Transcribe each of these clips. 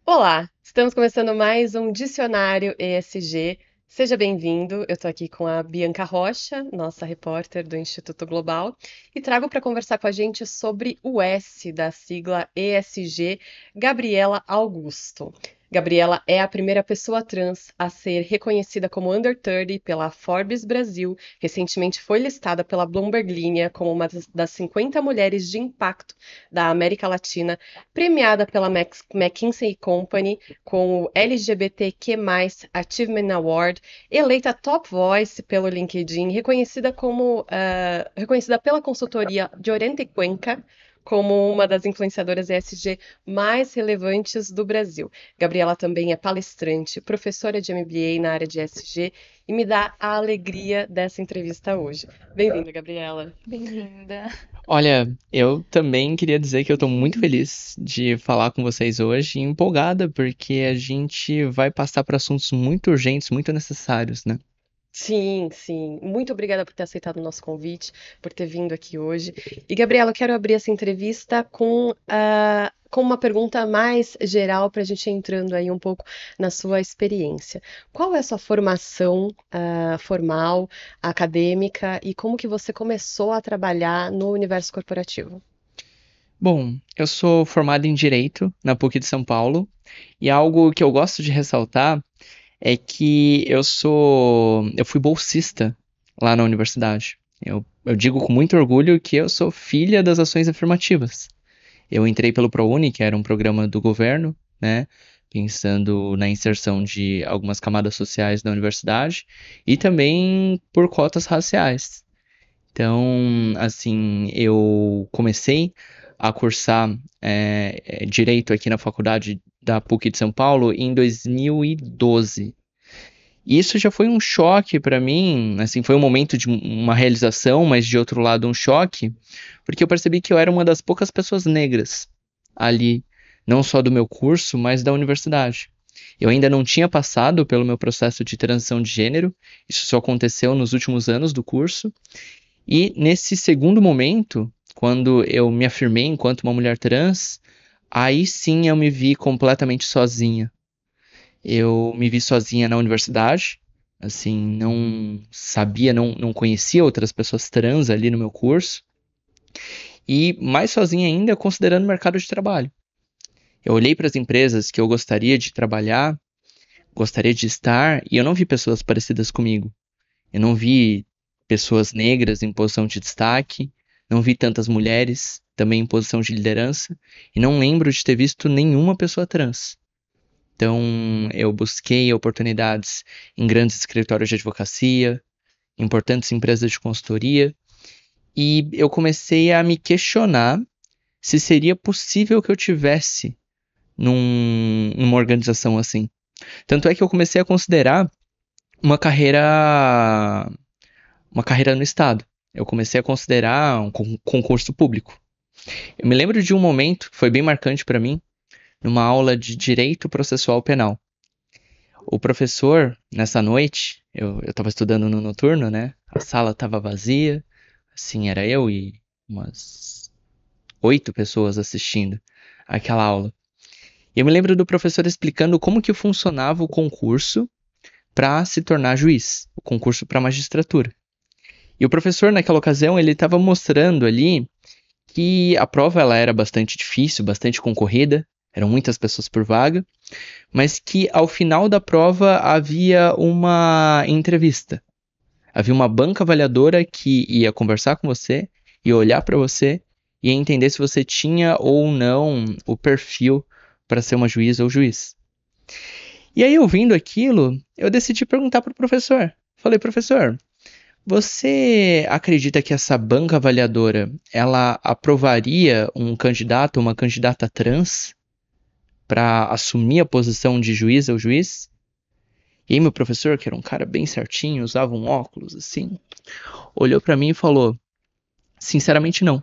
Olá, estamos começando mais um Dicionário ESG. Seja bem-vindo. Eu estou aqui com a Bianca Rocha, nossa repórter do Instituto Global, e trago para conversar com a gente sobre o S da sigla ESG, Gabriela Augusto. Gabriela é a primeira pessoa trans a ser reconhecida como Under 30 pela Forbes Brasil. Recentemente foi listada pela Bloomberg Linha como uma das 50 mulheres de impacto da América Latina, premiada pela McKinsey Company com o LGBTQ+ Achievement Award, eleita Top Voice pelo LinkedIn, reconhecida pela consultoria Llorente Cuenca como uma das influenciadoras ESG mais relevantes do Brasil. Gabriela também é palestrante, professora de MBA na área de ESG e me dá a alegria dessa entrevista hoje. Bem-vinda, Gabriela. Bem-vinda. Olha, eu também queria dizer que eu tô muito feliz de falar com vocês hoje e empolgada porque a gente vai passar por assuntos muito urgentes, muito necessários, né? Sim, sim. Muito obrigada por ter aceitado o nosso convite, por ter vindo aqui hoje. E, Gabriela, eu quero abrir essa entrevista com uma pergunta mais geral para a gente ir entrando aí um pouco na sua experiência. Qual é a sua formação, formal, acadêmica, e como que você começou a trabalhar no universo corporativo? Bom, eu sou formado em Direito na PUC de São Paulo e algo que eu gosto de ressaltar é que eu fui bolsista lá na universidade. Eu digo com muito orgulho que eu sou filha das ações afirmativas. Eu entrei pelo ProUni, que era um programa do governo, né? Pensando na inserção de algumas camadas sociais da universidade e também por cotas raciais. Então, assim, eu comecei a cursar direito aqui na faculdade da PUC de São Paulo em 2012. E isso já foi um choque para mim, assim, foi um momento de uma realização, mas de outro lado um choque, porque eu percebi que eu era uma das poucas pessoas negras ali, não só do meu curso, mas da universidade. Eu ainda não tinha passado pelo meu processo de transição de gênero, isso só aconteceu nos últimos anos do curso, e nesse segundo momento, quando eu me afirmei enquanto uma mulher trans, aí sim eu me vi completamente sozinha. Eu me vi sozinha na universidade, assim, não sabia, não conhecia outras pessoas trans ali no meu curso, e mais sozinha ainda considerando o mercado de trabalho. Eu olhei para as empresas que eu gostaria de trabalhar, gostaria de estar, e eu não vi pessoas parecidas comigo. Eu não vi pessoas negras em posição de destaque, não vi tantas mulheres também em posição de liderança, e não lembro de ter visto nenhuma pessoa trans. Então, eu busquei oportunidades em grandes escritórios de advocacia, importantes empresas de consultoria, e eu comecei a me questionar se seria possível que eu tivesse numa organização assim. Tanto é que eu comecei a considerar uma carreira, uma carreira no Estado. Eu comecei a considerar um concurso público. Eu me lembro de um momento que foi bem marcante para mim, numa aula de Direito Processual Penal. O professor, nessa noite, eu tava estudando no noturno, né? A sala tava vazia, assim, era eu e umas 8 pessoas assistindo aquela aula. E eu me lembro do professor explicando como que funcionava o concurso para se tornar juiz, o concurso para magistratura. E o professor, naquela ocasião, ele estava mostrando ali que a prova ela era bastante difícil, bastante concorrida, eram muitas pessoas por vaga, mas que ao final da prova havia uma entrevista. Havia uma banca avaliadora que ia conversar com você, ia olhar para você e ia entender se você tinha ou não o perfil para ser uma juíza ou juiz. E aí, ouvindo aquilo, eu decidi perguntar para o professor. Falei, professor, você acredita que essa banca avaliadora ela aprovaria um candidato, uma candidata trans para assumir a posição de juiz ou juiz? E aí meu professor, que era um cara bem certinho, usava um óculos assim, olhou para mim e falou: "Sinceramente não.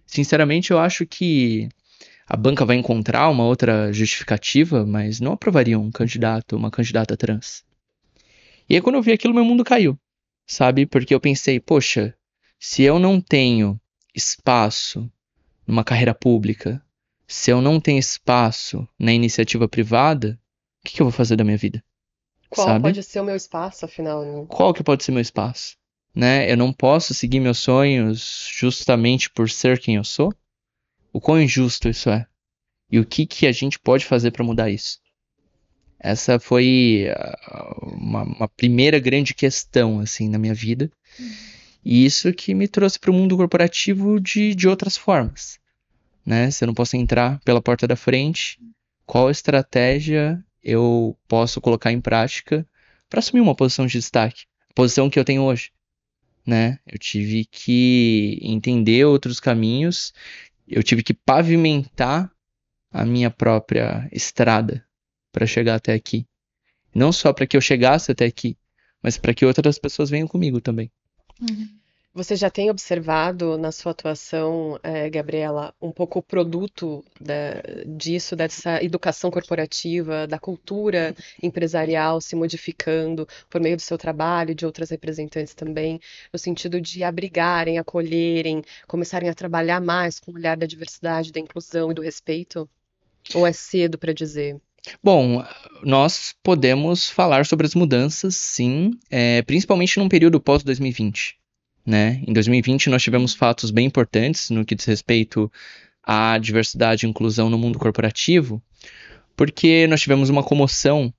Sinceramente eu acho que a banca vai encontrar uma outra justificativa, mas não aprovaria um candidato, uma candidata trans." E aí quando eu vi aquilo, meu mundo caiu, sabe? Porque eu pensei, poxa, se eu não tenho espaço numa carreira pública, Se eu não tenho espaço na iniciativa privada, o que que eu vou fazer da minha vida, Qual sabe? pode ser o meu espaço, afinal, né? Qual que pode ser meu espaço? Né? Eu não posso seguir meus sonhos justamente por ser quem eu sou? O quão injusto isso é? E o que que a gente pode fazer para mudar isso? Essa foi uma primeira grande questão assim na minha vida. E isso que me trouxe para o mundo corporativo de outras formas, né? Se eu não posso entrar pela porta da frente, qual estratégia eu posso colocar em prática para assumir uma posição de destaque? Posição que eu tenho hoje, né? Eu tive que entender outros caminhos, eu tive que pavimentar a minha própria estrada para chegar até aqui. Não só para que eu chegasse até aqui, mas para que outras pessoas venham comigo também. Você já tem observado na sua atuação, Gabriela, um pouco o produto disso, dessa educação corporativa, da cultura empresarial se modificando por meio do seu trabalho e de outras representantes também, no sentido de abrigarem, acolherem, começarem a trabalhar mais com o olhar da diversidade, da inclusão e do respeito? Ou é cedo para dizer? Bom, nós podemos falar sobre as mudanças, sim, principalmente num período pós-2020. Né? Em 2020 nós tivemos fatos bem importantes no que diz respeito à diversidade e inclusão no mundo corporativo, porque nós tivemos uma comoção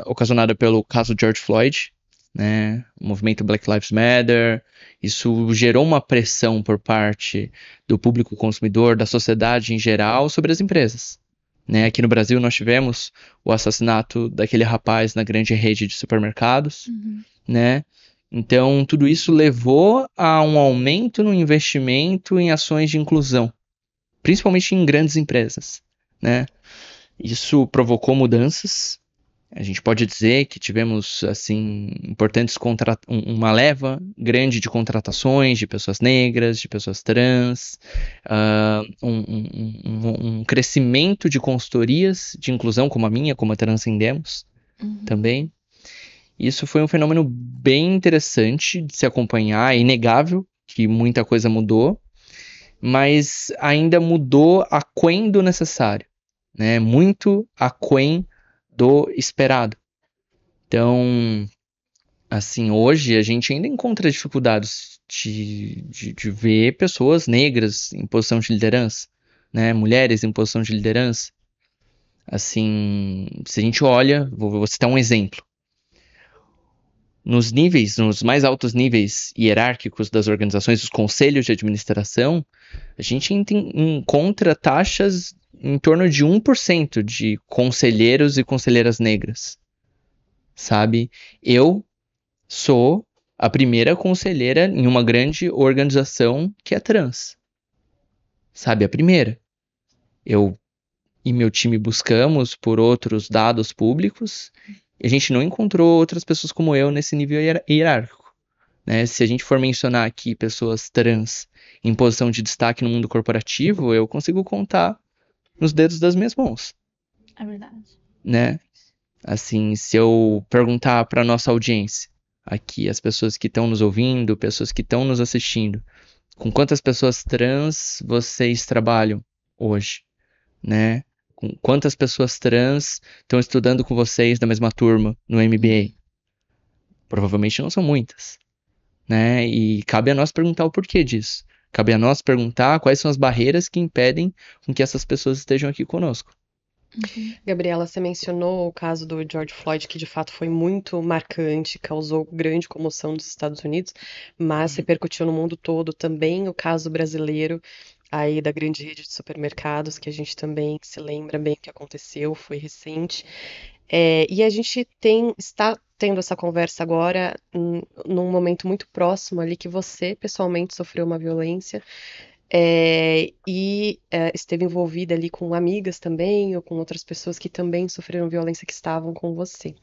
ocasionada pelo caso George Floyd, né? O movimento Black Lives Matter. Isso gerou uma pressão por parte do público consumidor, da sociedade em geral, sobre as empresas. Né? Aqui no Brasil nós tivemos o assassinato daquele rapaz na grande rede de supermercados, né? Então, tudo isso levou a um aumento no investimento em ações de inclusão, principalmente em grandes empresas, né? Isso provocou mudanças. A gente pode dizer que tivemos assim importantes uma leva grande de contratações de pessoas negras, de pessoas trans, um crescimento de consultorias de inclusão como a minha, como a Transcendemos, também. Isso foi um fenômeno bem interessante de se acompanhar, é inegável que muita coisa mudou, mas ainda mudou aquém do necessário, né? Muito aquém do esperado. Então, assim, hoje a gente ainda encontra dificuldades de ver pessoas negras em posição de liderança, né? Mulheres em posição de liderança. Assim, se a gente olha, vou citar um exemplo. Nos mais altos níveis hierárquicos das organizações, os conselhos de administração, a gente encontra taxas em torno de 1% de conselheiros e conselheiras negras, sabe? Eu sou a primeira conselheira em uma grande organização que é trans, sabe? A primeira. Eu e meu time buscamos por outros dados públicos e a gente não encontrou outras pessoas como eu nesse nível hierárquico. Né? Se a gente for mencionar aqui pessoas trans em posição de destaque no mundo corporativo, eu consigo contar nos dedos das minhas mãos. É verdade. Né? Assim, se eu perguntar para nossa audiência, aqui, as pessoas que estão nos ouvindo, pessoas que estão nos assistindo, com quantas pessoas trans vocês trabalham hoje, né? Com quantas pessoas trans estão estudando com vocês da mesma turma no MBA? Provavelmente não são muitas, né? E cabe a nós perguntar o porquê disso. Cabe a nós perguntar quais são as barreiras que impedem com que essas pessoas estejam aqui conosco. Gabriela, você mencionou o caso do George Floyd, que de fato foi muito marcante, causou grande comoção nos Estados Unidos, mas repercutiu no mundo todo também o caso brasileiro, aí da grande rede de supermercados, que a gente também se lembra bem o que aconteceu, foi recente. E a gente está tendo essa conversa agora, num momento muito próximo ali que você pessoalmente sofreu uma violência esteve envolvida ali com amigas também, ou com outras pessoas que também sofreram violência que estavam com você.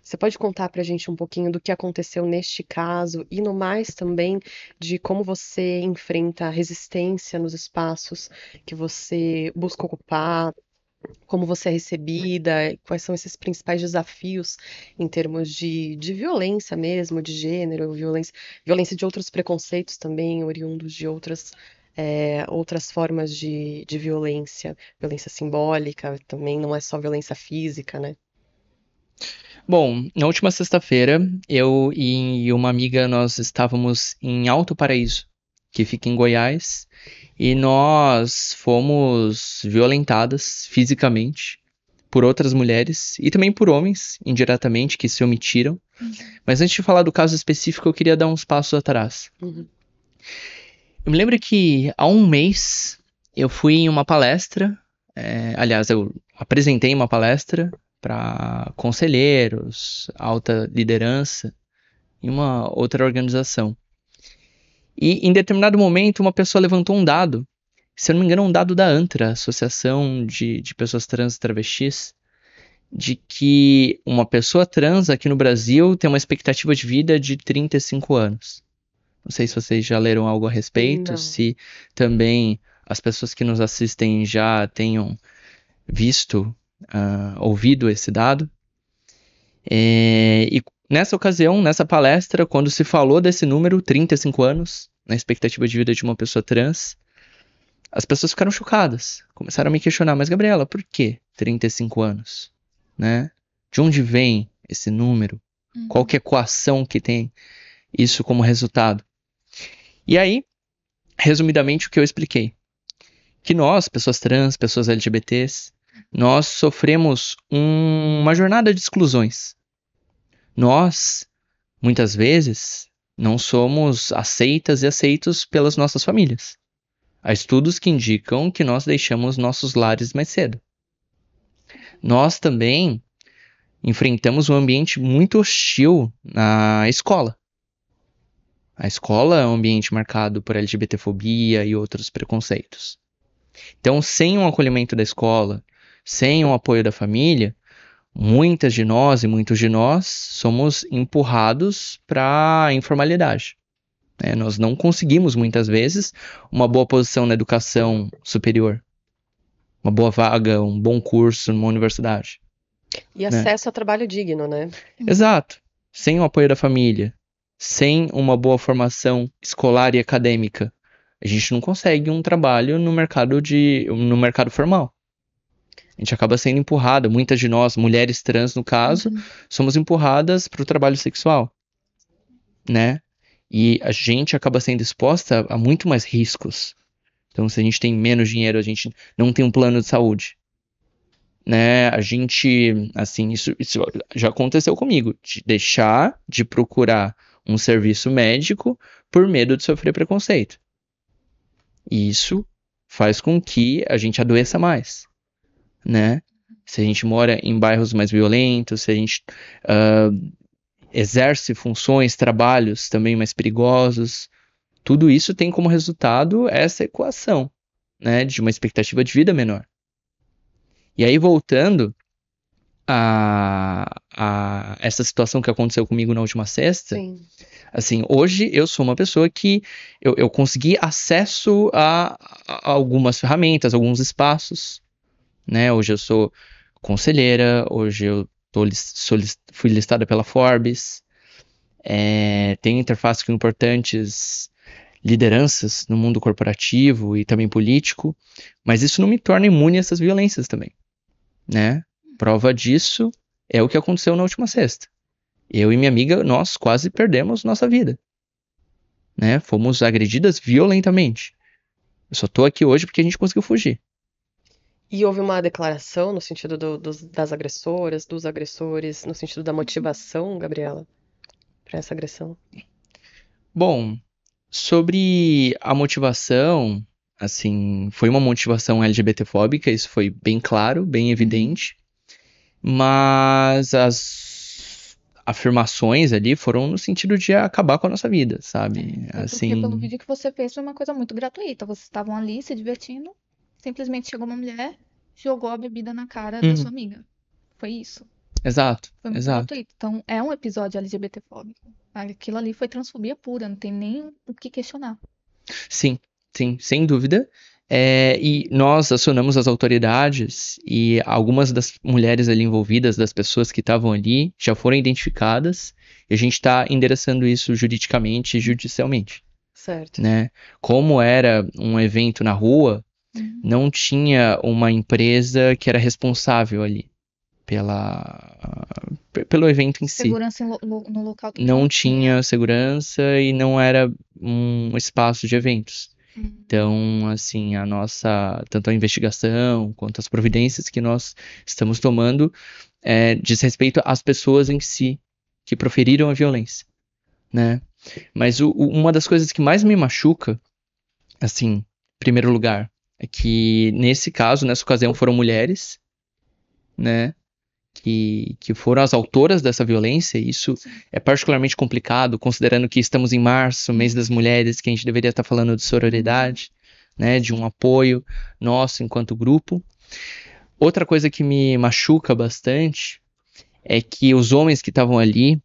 Você pode contar pra gente um pouquinho do que aconteceu neste caso e no mais também de como você enfrenta a resistência nos espaços que você busca ocupar, como você é recebida, quais são esses principais desafios em termos de violência mesmo, de gênero, violência de outros preconceitos também, oriundos de outras outras formas de violência, violência simbólica, também não é só violência física, né? Bom, na última sexta-feira, eu e uma amiga, nós estávamos em Alto Paraíso, que fica em Goiás, e nós fomos violentadas fisicamente por outras mulheres e também por homens, indiretamente, que se omitiram. Mas antes de falar do caso específico, eu queria dar uns passos atrás. Uhum. Eu me lembro que há um mês eu fui em uma palestra, aliás, eu apresentei uma palestra para conselheiros, alta liderança em uma outra organização. E em determinado momento uma pessoa levantou um dado, se eu não me engano, um dado da ANTRA, Associação de Pessoas Trans e Travestis, de que uma pessoa trans aqui no Brasil tem uma expectativa de vida de 35 anos. Não sei se vocês já leram algo a respeito, Não. se também as pessoas que nos assistem já tenham visto, ouvido esse dado. E nessa ocasião, nessa palestra, quando se falou desse número, 35 anos, na expectativa de vida de uma pessoa trans, as pessoas ficaram chocadas. Começaram a me questionar, mas Gabriela, por que 35 anos? Né? De onde vem esse número? Qual que é a equação que tem isso como resultado? E aí, resumidamente, o que eu expliquei? Que nós, pessoas trans, pessoas LGBTs, nós sofremos uma jornada de exclusões. Nós, muitas vezes, não somos aceitas e aceitos pelas nossas famílias. Há estudos que indicam que nós deixamos nossos lares mais cedo. Nós também enfrentamos um ambiente muito hostil na escola. A escola é um ambiente marcado por LGBTfobia e outros preconceitos. Então, sem um acolhimento da escola, sem um apoio da família, muitas de nós e muitos de nós somos empurrados para a informalidade. Nós não conseguimos, muitas vezes, uma boa posição na educação superior, uma boa vaga, um bom curso numa universidade. E acesso a trabalho digno, né? Exato. Sem o apoio da família, sem uma boa formação escolar e acadêmica, a gente não consegue um trabalho no mercado formal. A gente acaba sendo empurrada, muitas de nós, mulheres trans no caso, somos empurradas para o trabalho sexual, né? E a gente acaba sendo exposta a muito mais riscos. Então, se a gente tem menos dinheiro, a gente não tem um plano de saúde, né? A gente, assim, isso já aconteceu comigo, de deixar de procurar um serviço médico por medo de sofrer preconceito. E isso faz com que a gente adoeça mais, né? Se a gente mora em bairros mais violentos, se a gente exerce funções, trabalhos também mais perigosos, tudo isso tem como resultado essa equação, né, de uma expectativa de vida menor. E aí, voltando a essa situação que aconteceu comigo na última sexta, assim, hoje eu sou uma pessoa que eu consegui acesso a algumas ferramentas, alguns espaços, né? Hoje eu sou conselheira, hoje eu fui listada pela Forbes, tenho interface com importantes lideranças no mundo corporativo e também político, mas isso não me torna imune a essas violências também, né? Prova disso é o que aconteceu na última sexta. Eu e minha amiga, nós quase perdemos nossa vida, né? Fomos agredidas violentamente. Eu só tô aqui hoje porque a gente conseguiu fugir. E houve uma declaração no sentido das agressoras, dos agressores, no sentido da motivação, Gabriela, para essa agressão? Bom, sobre a motivação, assim, foi uma motivação LGBTfóbica, isso foi bem claro, bem evidente, mas as afirmações ali foram no sentido de acabar com a nossa vida, sabe? Porque pelo Assim, vídeo que você fez foi uma coisa muito gratuita. Vocês estavam ali se divertindo, simplesmente chegou uma mulher, jogou a bebida na cara da sua amiga. Foi isso. exato, Foi muito exato. gratuito. Então é um episódio LGBTfóbico. Aquilo ali foi transfobia pura, não tem nem o que questionar. Sim, sim, sem dúvida. E nós acionamos as autoridades e algumas das mulheres ali envolvidas, das pessoas que estavam ali, já foram identificadas e a gente está endereçando isso juridicamente e judicialmente, Certo. né? Como era um evento na rua, não tinha uma empresa que era responsável ali pelo evento em si. Segurança no local também Não tinha segurança e não era um espaço de eventos. Então, assim, tanto a investigação quanto as providências que nós estamos tomando diz respeito às pessoas em si que proferiram a violência, né? Mas uma das coisas que mais me machuca, assim, em primeiro lugar, é que nessa ocasião foram mulheres, né? Que foram as autoras dessa violência, e isso é particularmente complicado, considerando que estamos em março, mês das mulheres, que a gente deveria estar falando de sororidade, né, de um apoio nosso enquanto grupo. Outra coisa que me machuca bastante é que os homens que estavam ali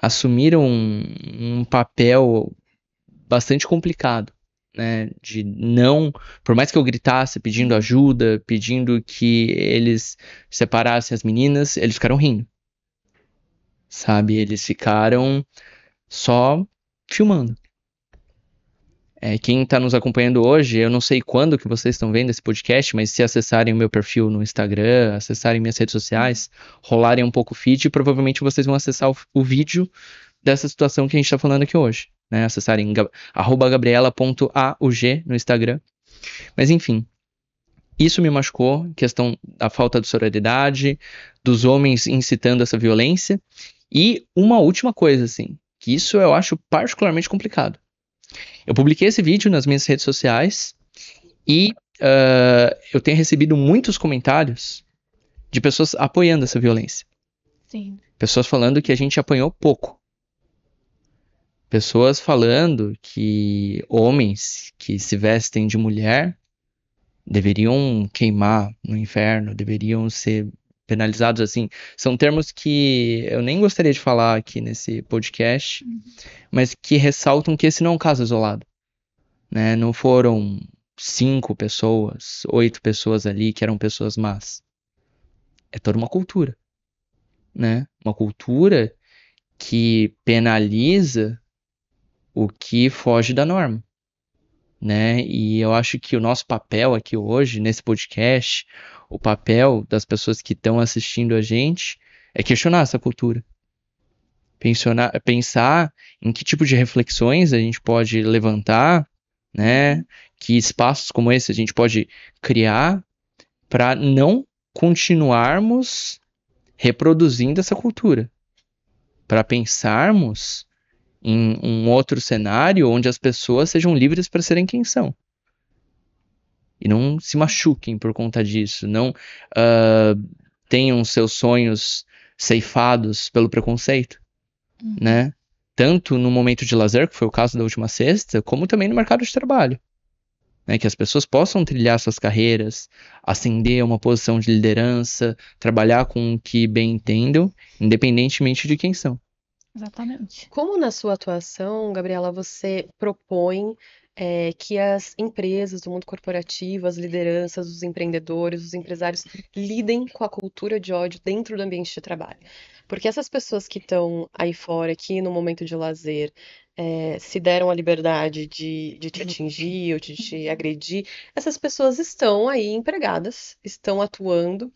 assumiram um papel bastante complicado, né, de não, por mais que eu gritasse pedindo ajuda, pedindo que eles separassem as meninas, eles ficaram rindo, sabe, eles ficaram só filmando. Quem está nos acompanhando hoje, eu não sei quando que vocês estão vendo esse podcast, mas se acessarem o meu perfil no Instagram, acessarem minhas redes sociais, rolarem um pouco o feed, provavelmente vocês vão acessar o vídeo dessa situação que a gente está falando aqui hoje, né? Acessarem @gabriela.aug no Instagram. Mas enfim, isso me machucou, questão da falta de sororidade, dos homens incitando essa violência. E uma última coisa, assim, que isso eu acho particularmente complicado. Eu publiquei esse vídeo nas minhas redes sociais e eu tenho recebido muitos comentários de pessoas apoiando essa violência. Sim. Pessoas falando que a gente apanhou pouco. Pessoas falando que homens que se vestem de mulher deveriam queimar no inferno, deveriam ser penalizados assim. São termos que eu nem gostaria de falar aqui nesse podcast, mas que ressaltam que esse não é um caso isolado, né? Não foram 5 pessoas, 8 pessoas ali que eram pessoas más. É toda uma cultura, né? Uma cultura que penaliza o que foge da norma, né? E eu acho que o nosso papel aqui hoje, nesse podcast, o papel das pessoas que estão assistindo a gente é questionar essa cultura. Pensar em que tipo de reflexões a gente pode levantar, né? Que espaços como esse a gente pode criar para não continuarmos reproduzindo essa cultura. Para pensarmos em um outro cenário onde as pessoas sejam livres para serem quem são. E não se machuquem por conta disso. Não tenham seus sonhos ceifados pelo preconceito, né? Tanto no momento de lazer, que foi o caso da última sexta, como também no mercado de trabalho. Né? Que as pessoas possam trilhar suas carreiras, ascender a uma posição de liderança, trabalhar com o que bem entendam, independentemente de quem são. Exatamente. Como na sua atuação, Gabriela, você propõe que as empresas do mundo corporativo, as lideranças, os empreendedores, os empresários lidem com a cultura de ódio dentro do ambiente de trabalho? Porque essas pessoas que estão aí fora, aqui no momento de lazer, se deram a liberdade de te atingir ou de te agredir, essas pessoas estão aí empregadas, estão atuando.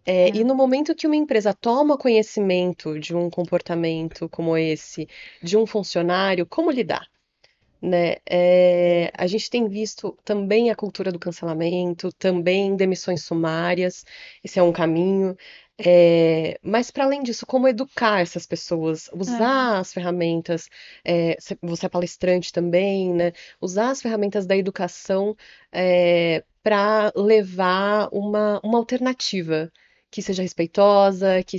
E no momento que uma empresa toma conhecimento de um comportamento como esse, de um funcionário, como lidar? Né? A gente tem visto também a cultura do cancelamento, também demissões sumárias, esse é um caminho. Mas para além disso, como educar essas pessoas, usar as ferramentas, você é palestrante também, né? Usar as ferramentas da educação para levar uma alternativa que seja respeitosa, que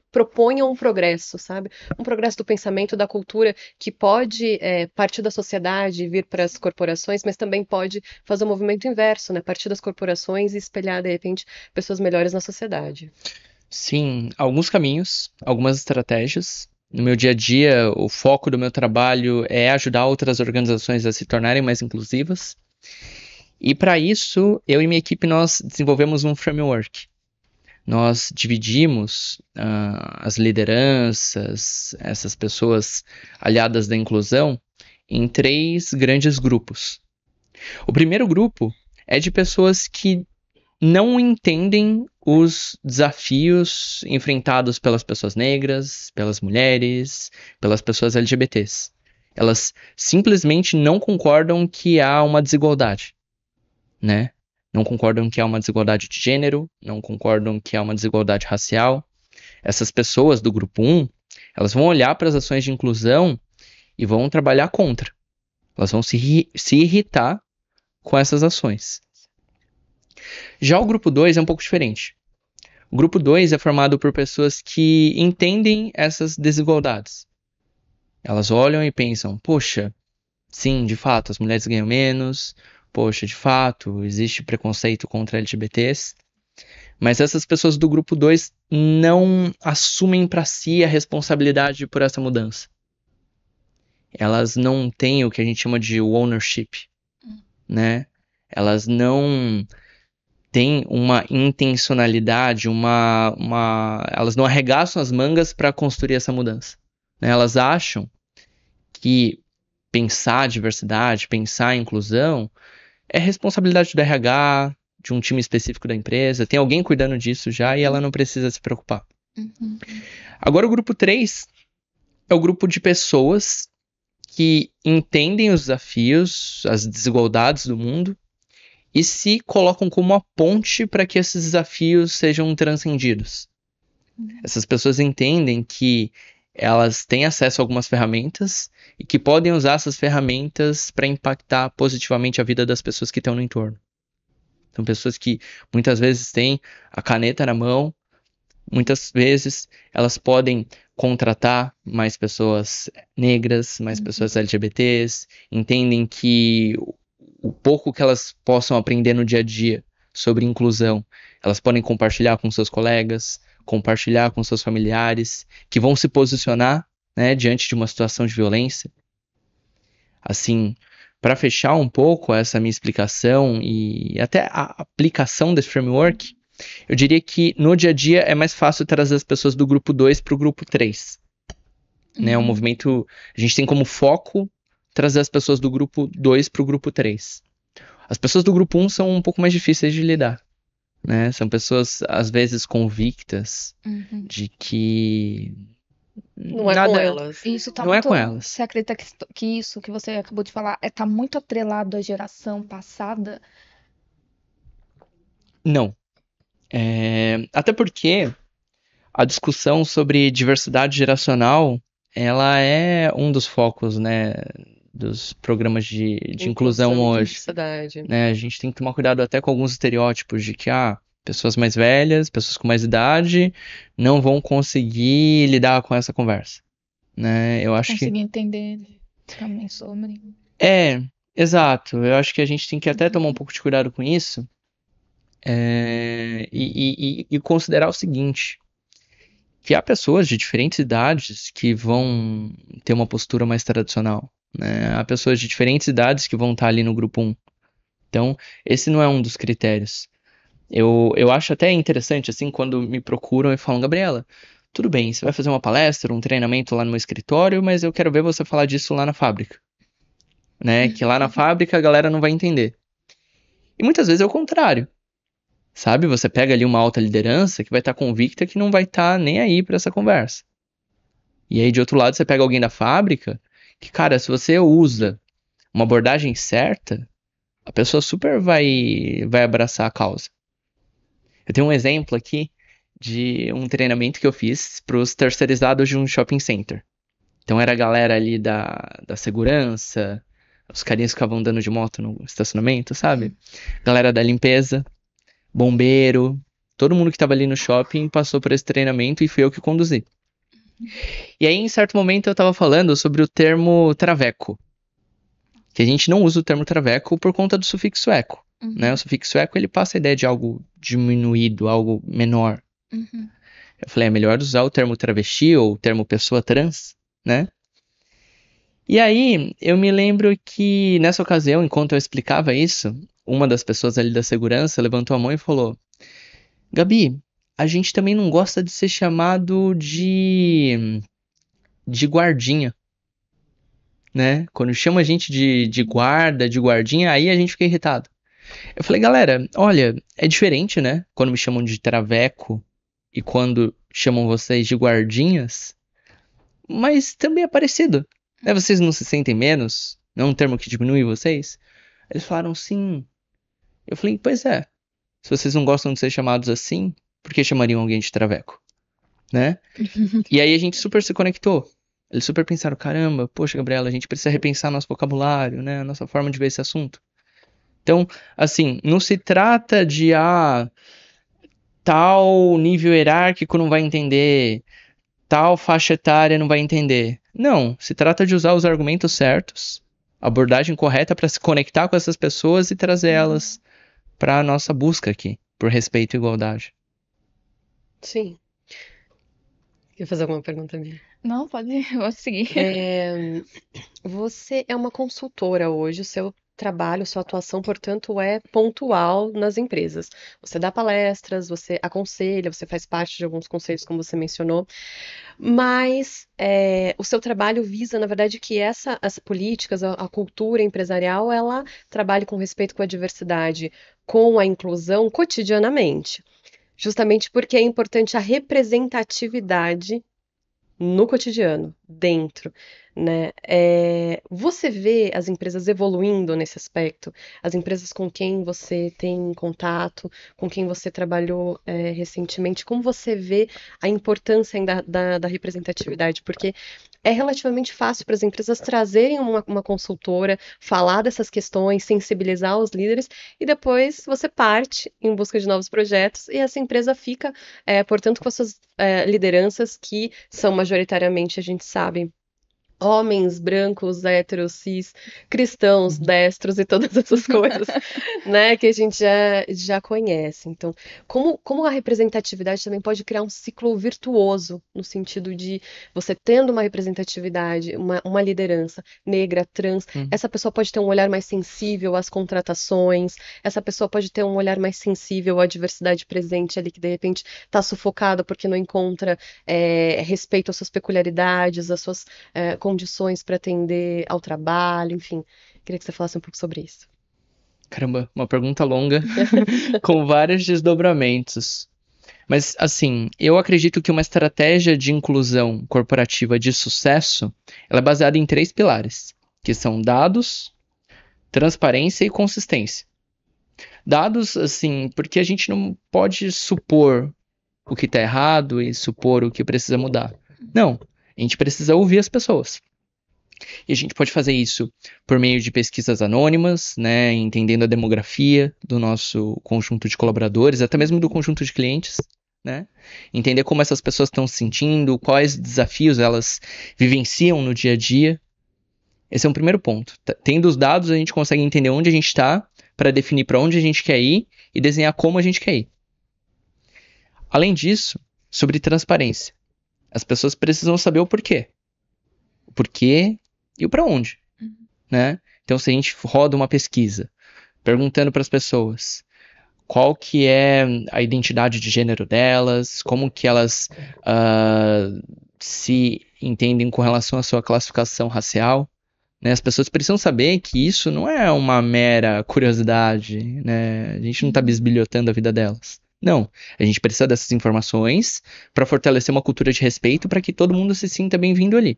proponha um progresso, sabe? Um progresso do pensamento, da cultura, que pode partir da sociedade e vir para as corporações, mas também pode fazer o movimento inverso, né? Partir das corporações e espelhar, de repente, pessoas melhores na sociedade. Sim, alguns caminhos, algumas estratégias. No meu dia a dia, o foco do meu trabalho é ajudar outras organizações a se tornarem mais inclusivas. E para isso, eu e minha equipe, nós desenvolvemos um framework. Nós dividimos as lideranças, essas pessoas aliadas da inclusão, em 3 grandes grupos. O primeiro grupo é de pessoas que não entendem os desafios enfrentados pelas pessoas negras, pelas mulheres, pelas pessoas LGBTs. Elas simplesmente não concordam que há uma desigualdade, né? Não concordam que há uma desigualdade de gênero, não concordam que há uma desigualdade racial. Essas pessoas do grupo 1, elas vão olhar para as ações de inclusão e vão trabalhar contra. Elas vão se irritar com essas ações. Já o grupo 2 é um pouco diferente. O grupo 2 é formado por pessoas que entendem essas desigualdades. Elas olham e pensam, poxa, sim, de fato, as mulheres ganham menos, poxa, de fato, existe preconceito contra LGBTs, mas essas pessoas do grupo 2 não assumem para si a responsabilidade por essa mudança. Elas não têm o que a gente chama de ownership, né? Elas não têm uma intencionalidade, elas não arregaçam as mangas para construir essa mudança, né? Elas acham que pensar diversidade, pensar inclusão é responsabilidade do RH, de um time específico da empresa, tem alguém cuidando disso já e ela não precisa se preocupar. Agora o grupo 3 é o grupo de pessoas que entendem os desafios, as desigualdades do mundo e se colocam como a ponte para que esses desafios sejam transcendidos. Essas pessoas entendem que elas têm acesso a algumas ferramentas e que podem usar essas ferramentas para impactar positivamente a vida das pessoas que estão no entorno. São pessoas que muitas vezes têm a caneta na mão, muitas vezes elas podem contratar mais pessoas negras, mais pessoas LGBTs, entendem que o pouco que elas possam aprender no dia a dia sobre inclusão, elas podem compartilhar com seus colegas, compartilhar com seus familiares, que vão se posicionar, né, diante de uma situação de violência. Assim, para fechar um pouco essa minha explicação e até a aplicação desse framework, eu diria que no dia a dia é mais fácil trazer as pessoas do grupo 2 para o grupo 3. Né? O movimento, a gente tem como foco trazer as pessoas do grupo 2 para o grupo 3. As pessoas do grupo 1 são um pouco mais difíceis de lidar. Né? São pessoas, às vezes, convictas de que Não é com elas. Isso tá não muito... é com elas. Você acredita que isso que você acabou de falar tá muito atrelado à geração passada? Não. Até porque a discussão sobre diversidade geracional, ela é um dos focos, né, dos programas de inclusão hoje. Diversidade. Né? A gente tem que tomar cuidado até com alguns estereótipos de que pessoas mais velhas, pessoas com mais idade, não vão conseguir lidar com essa conversa. Né? Eu acho Conseguir entender também sobre. Exato. Eu acho que a gente tem que até tomar um pouco de cuidado com isso. E considerar o seguinte, que há pessoas de diferentes idades que vão ter uma postura mais tradicional, né? Há pessoas de diferentes idades que vão estar ali no grupo 1. Então, esse não é um dos critérios. Eu acho até interessante, assim, quando me procuram e falam, Gabriela, tudo bem, você vai fazer uma palestra, um treinamento lá no meu escritório, mas eu quero ver você falar disso lá na fábrica. Né? Que lá na fábrica a galera não vai entender. E muitas vezes é o contrário. Sabe, você pega ali uma alta liderança que vai estar convicta que não vai estar nem aí para essa conversa. E aí, de outro lado, você pega alguém da fábrica que, cara, se você usa uma abordagem certa, a pessoa super vai abraçar a causa. Eu tenho um exemplo aqui de um treinamento que eu fiz para os terceirizados de um shopping center. Então era a galera ali da segurança, os carinhas que ficavam andando de moto no estacionamento, sabe? Galera da limpeza, bombeiro, todo mundo que estava ali no shopping passou por esse treinamento e fui eu que conduzi. E aí, em certo momento, eu estava falando sobre o termo traveco. Que a gente não usa o termo traveco por conta do sufixo eco. Né? O sufixo eco, ele passa a ideia de algo diminuído, algo menor. Eu falei, é melhor usar o termo travesti ou o termo pessoa trans, né? E aí, eu me lembro que nessa ocasião, enquanto eu explicava isso, uma das pessoas ali da segurança levantou a mão e falou, Gabi, a gente também não gosta de ser chamado de guardinha. né? Quando chama a gente de guarda, de guardinha, aí a gente fica irritado. Eu falei, galera, olha, é diferente, né? Quando me chamam de traveco e quando chamam vocês de guardinhas, mas também é parecido, né? Vocês não se sentem menos? Não é um termo que diminui vocês? Eles falaram, sim. Eu falei, pois é. Se vocês não gostam de ser chamados assim, por que chamariam alguém de traveco, né? E aí a gente super se conectou. Eles super pensaram, caramba, poxa, Gabriela, a gente precisa repensar nosso vocabulário, né? A nossa forma de ver esse assunto. Então, assim, não se trata de, tal nível hierárquico não vai entender, tal faixa etária não vai entender. Não, se trata de usar os argumentos certos, a abordagem correta para se conectar com essas pessoas e trazer elas para a nossa busca aqui, por respeito e igualdade. Sim. Quer fazer alguma pergunta, minha? Não, pode ir, eu vou seguir. Você é uma consultora hoje, o seu trabalho, sua atuação, portanto, é pontual nas empresas. Você dá palestras, você aconselha, você faz parte de alguns conselhos, como você mencionou, mas o seu trabalho visa, na verdade, que as políticas, a cultura empresarial, ela trabalhe com respeito com a diversidade, com a inclusão cotidianamente. Justamente porque é importante a representatividade no cotidiano, dentro, né? Você vê as empresas evoluindo nesse aspecto, as empresas com quem você tem contato, com quem você trabalhou recentemente, como você vê a importância ainda da representatividade? Porque é relativamente fácil para as empresas trazerem uma consultora, falar dessas questões, sensibilizar os líderes, e depois você parte em busca de novos projetos e essa empresa fica, portanto, com as suas lideranças que são majoritariamente, a gente sabe, homens brancos, héteros, cis, cristãos, destros e todas essas coisas, né, que a gente já conhece. Então, como a representatividade também pode criar um ciclo virtuoso, no sentido de você tendo uma representatividade, uma liderança negra, trans, essa pessoa pode ter um olhar mais sensível às contratações, essa pessoa pode ter um olhar mais sensível à diversidade presente ali, que de repente está sufocada porque não encontra respeito às suas peculiaridades, às suas condições para atender ao trabalho, enfim. Queria que você falasse um pouco sobre isso. Caramba, uma pergunta longa, com vários desdobramentos. Mas, assim, eu acredito que uma estratégia de inclusão corporativa de sucesso, ela é baseada em 3 pilares, que são dados, transparência e consistência. Dados, assim, porque a gente não pode supor o que está errado e supor o que precisa mudar. Não, a gente precisa ouvir as pessoas. E a gente pode fazer isso por meio de pesquisas anônimas, né, entendendo a demografia do nosso conjunto de colaboradores, até mesmo do conjunto de clientes, né? Entender como essas pessoas estão se sentindo, quais desafios elas vivenciam no dia a dia. Esse é um primeiro ponto. Tendo os dados, a gente consegue entender onde a gente está para definir para onde a gente quer ir e desenhar como a gente quer ir. Além disso, sobre transparência. As pessoas precisam saber o porquê. O porquê e o para onde, né? Então, se a gente roda uma pesquisa perguntando para as pessoas qual que é a identidade de gênero delas, como que elas se entendem com relação à sua classificação racial, né? As pessoas precisam saber que isso não é uma mera curiosidade, né? A gente não está bisbilhotando a vida delas. Não, a gente precisa dessas informações para fortalecer uma cultura de respeito para que todo mundo se sinta bem-vindo ali.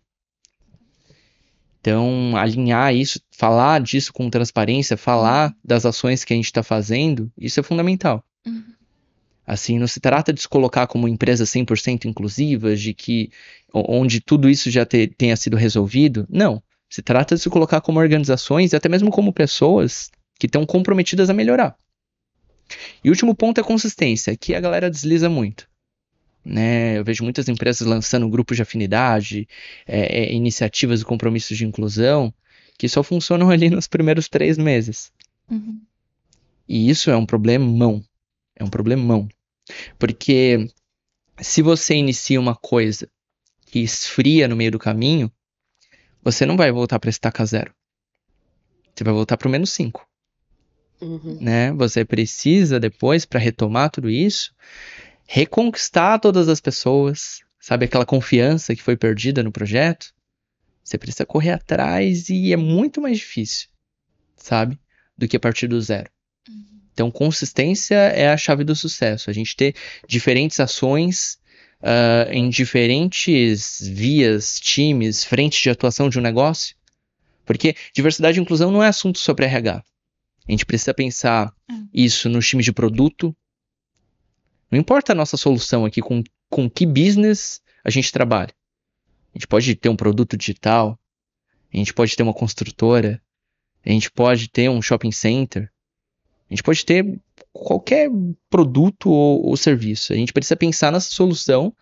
Então, alinhar isso, falar disso com transparência, falar das ações que a gente está fazendo, isso é fundamental. Assim, não se trata de se colocar como empresa 100% inclusivas, de que onde tudo isso já tenha sido resolvido. Não. Se trata de se colocar como organizações e até mesmo como pessoas que estão comprometidas a melhorar. E o último ponto é consistência, que a galera desliza muito. Né? Eu vejo muitas empresas lançando grupos de afinidade, iniciativas e compromissos de inclusão, que só funcionam ali nos primeiros 3 meses. E isso é um problemão. É um problemão. Porque se você inicia uma coisa que esfria no meio do caminho, você não vai voltar para estaca 0. Você vai voltar para o -5. Né? Você precisa depois, para retomar tudo isso, reconquistar todas as pessoas, sabe, aquela confiança que foi perdida no projeto, Você precisa correr atrás e é muito mais difícil, sabe? Do que a partir do zero. Então, consistência é a chave do sucesso. A gente ter diferentes ações em diferentes vias, times, frentes de atuação de um negócio. Porque diversidade e inclusão não é assunto só para RH. A gente precisa pensar isso nos times de produto. Não importa a nossa solução aqui, com que business a gente trabalha. A gente pode ter um produto digital, a gente pode ter uma construtora, a gente pode ter um shopping center, a gente pode ter qualquer produto ou serviço. A gente precisa pensar nessa solução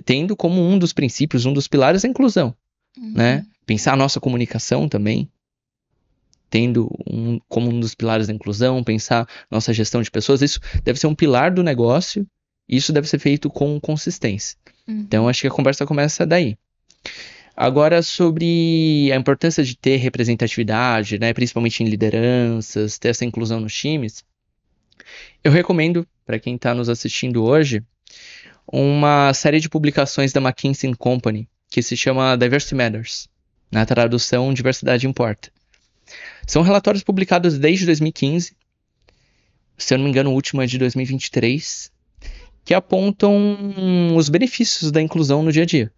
tendo como um dos princípios, um dos pilares a inclusão, né? Pensar a nossa comunicação também, tendo como um dos pilares da inclusão, pensar nossa gestão de pessoas. Isso deve ser um pilar do negócio e isso deve ser feito com consistência. Então, acho que a conversa começa daí. Agora, sobre a importância de ter representatividade, né, principalmente em lideranças, ter essa inclusão nos times, eu recomendo, para quem está nos assistindo hoje, uma série de publicações da McKinsey & Company, que se chama Diversity Matters. Na tradução, Diversidade Importa. São relatórios publicados desde 2015, se eu não me engano, o último é de 2023, que apontam os benefícios da inclusão no dia a dia.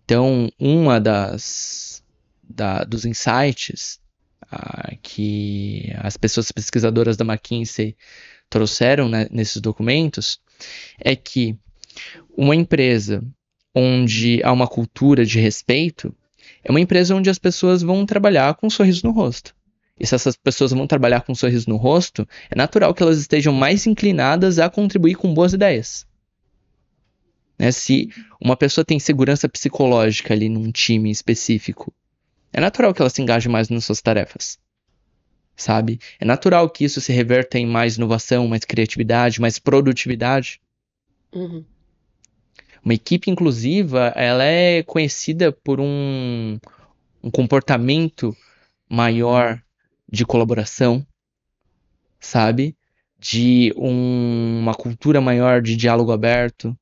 Então, dos insights que as pessoas pesquisadoras da McKinsey trouxeram, né, nesses documentos é que uma empresa onde há uma cultura de respeito é uma empresa onde as pessoas vão trabalhar com um sorriso no rosto. E se essas pessoas vão trabalhar com um sorriso no rosto, é natural que elas estejam mais inclinadas a contribuir com boas ideias. Né? Se uma pessoa tem segurança psicológica ali num time específico, é natural que ela se engaje mais nas suas tarefas, sabe? É natural que isso se reverta em mais inovação, mais criatividade, mais produtividade. Uma equipe inclusiva, ela é conhecida por um comportamento maior de colaboração, sabe? De uma cultura maior de diálogo aberto.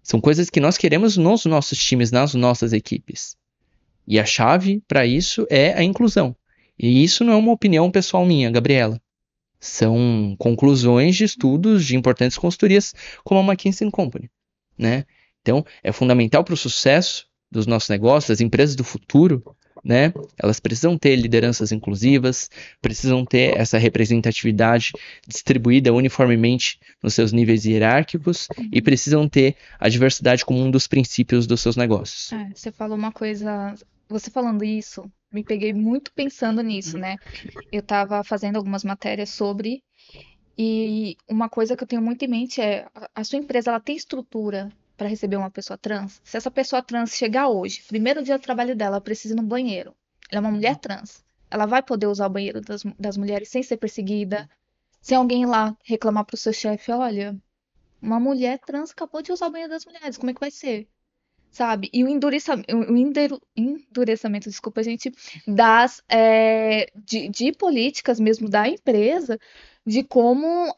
São coisas que nós queremos nos nossos times, nas nossas equipes. E a chave para isso é a inclusão. E isso não é uma opinião pessoal minha, Gabriela. São conclusões de estudos de importantes consultorias como a McKinsey & Company, né? Então, é fundamental para o sucesso dos nossos negócios, das empresas do futuro, né? Elas precisam ter lideranças inclusivas, precisam ter essa representatividade distribuída uniformemente nos seus níveis hierárquicos e precisam ter a diversidade como um dos princípios dos seus negócios. Você falou uma coisa, você falando isso, me peguei muito pensando nisso, né? Eu estava fazendo algumas matérias sobre, e uma coisa que eu tenho muito em mente é, a sua empresa, ela tem estrutura para receber uma pessoa trans? Se essa pessoa trans chegar hoje, primeiro dia de trabalho dela, ela precisa ir no banheiro, ela é uma mulher trans, ela vai poder usar o banheiro das mulheres sem ser perseguida? Se alguém lá reclamar pro seu chefe, olha, uma mulher trans acabou de usar o banheiro das mulheres, como é que vai ser? Sabe? E o endurecimento, desculpa, gente, de políticas mesmo da empresa, de como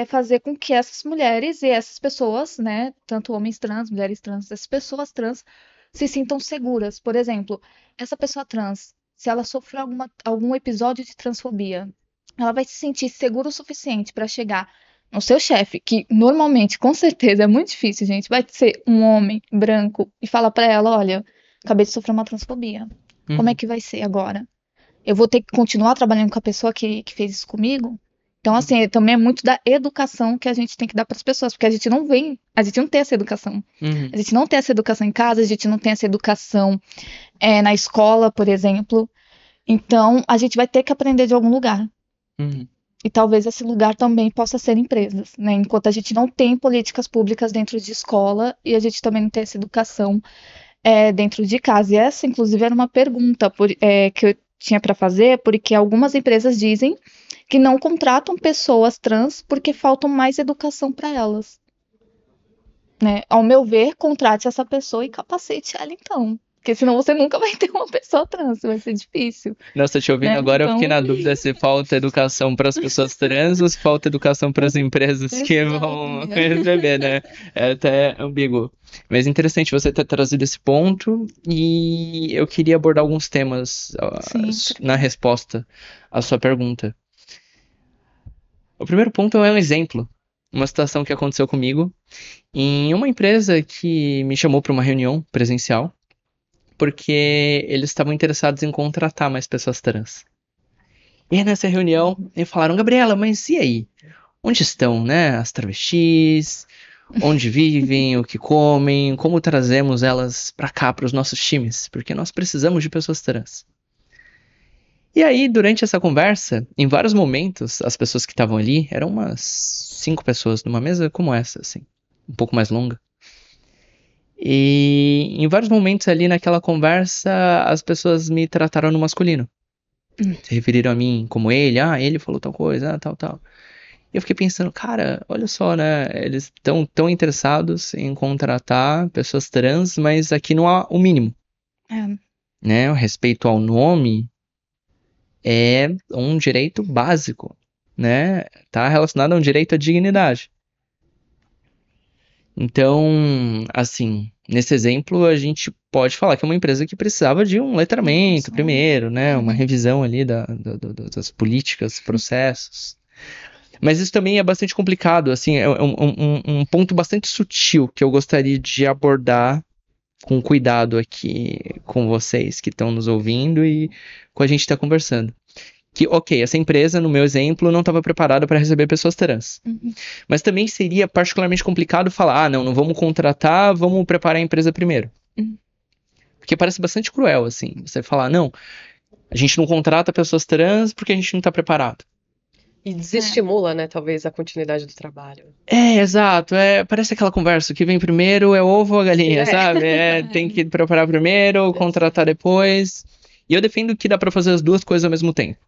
fazer com que essas mulheres e essas pessoas, né, tanto homens trans, mulheres trans, essas pessoas trans, se sintam seguras. Por exemplo, essa pessoa trans, se ela sofreu algum episódio de transfobia, ela vai se sentir segura o suficiente para chegar no seu chefe, que normalmente, com certeza, é muito difícil, gente, vai ser um homem branco e falar pra ela, olha, acabei de sofrer uma transfobia. Como é que vai ser agora? Eu vou ter que continuar trabalhando com a pessoa que fez isso comigo? Então, assim, também é muito da educação que a gente tem que dar para as pessoas, porque a gente não tem essa educação. A gente não tem essa educação em casa, a gente não tem essa educação na escola, por exemplo. Então, a gente vai ter que aprender de algum lugar. E talvez esse lugar também possa ser empresas, né? Enquanto a gente não tem políticas públicas dentro de escola e a gente também não tem essa educação dentro de casa. E essa, inclusive, era uma pergunta que eu tinha para fazer, porque algumas empresas dizem que não contratam pessoas trans porque falta mais educação para elas. Né? Ao meu ver, contrate essa pessoa e capacite ela, então. Porque senão você nunca vai ter uma pessoa trans, vai ser difícil. Nossa, te ouvindo Né? agora, eu fiquei Então- na dúvida se falta educação para as pessoas trans ou se falta educação para as empresas que vão Exato. receber, né? É até ambíguo. Mas interessante você ter trazido esse ponto e eu queria abordar alguns temas Sim, na resposta à sua pergunta. O primeiro ponto é um exemplo, uma situação que aconteceu comigo em uma empresa que me chamou para uma reunião presencial, porque eles estavam interessados em contratar mais pessoas trans. E aí, nessa reunião, eles falaram, Gabriela, mas e aí? Onde estão, né, as travestis? Onde vivem, o que comem? Como trazemos elas pra cá, pros nossos times? Porque nós precisamos de pessoas trans. E aí, durante essa conversa, em vários momentos, as pessoas que estavam ali, eram umas 5 pessoas numa mesa como essa, assim, um pouco mais longa. E em vários momentos ali naquela conversa, as pessoas me trataram no masculino. Se referiram a mim como ele, ele falou tal coisa, tal, tal. E eu fiquei pensando, cara, olha só, né? Eles estão tão interessados em contratar pessoas trans, mas aqui não há o mínimo, É. né? O respeito ao nome é um direito básico, né? Tá relacionado a um direito à dignidade. Então, assim, nesse exemplo, a gente pode falar que é uma empresa que precisava de um letramento Sim. primeiro, né? Uma Uhum. revisão ali das políticas, processos. Mas isso também é bastante complicado, assim, é um ponto bastante sutil que eu gostaria de abordar com cuidado aqui com vocês que estão nos ouvindo e com a gente está conversando. Que, ok, essa empresa, no meu exemplo, não estava preparada para receber pessoas trans. Uhum. Mas também seria particularmente complicado falar, não vamos contratar, vamos preparar a empresa primeiro. Uhum. Porque parece bastante cruel, assim, você falar, não, a gente não contrata pessoas trans porque a gente não está preparado. E desestimula, né, talvez, a continuidade do trabalho. Exato. Parece aquela conversa, o que vem primeiro é o ovo ou a galinha, sabe? Tem que preparar primeiro, contratar depois. E eu defendo que dá pra fazer as duas coisas ao mesmo tempo.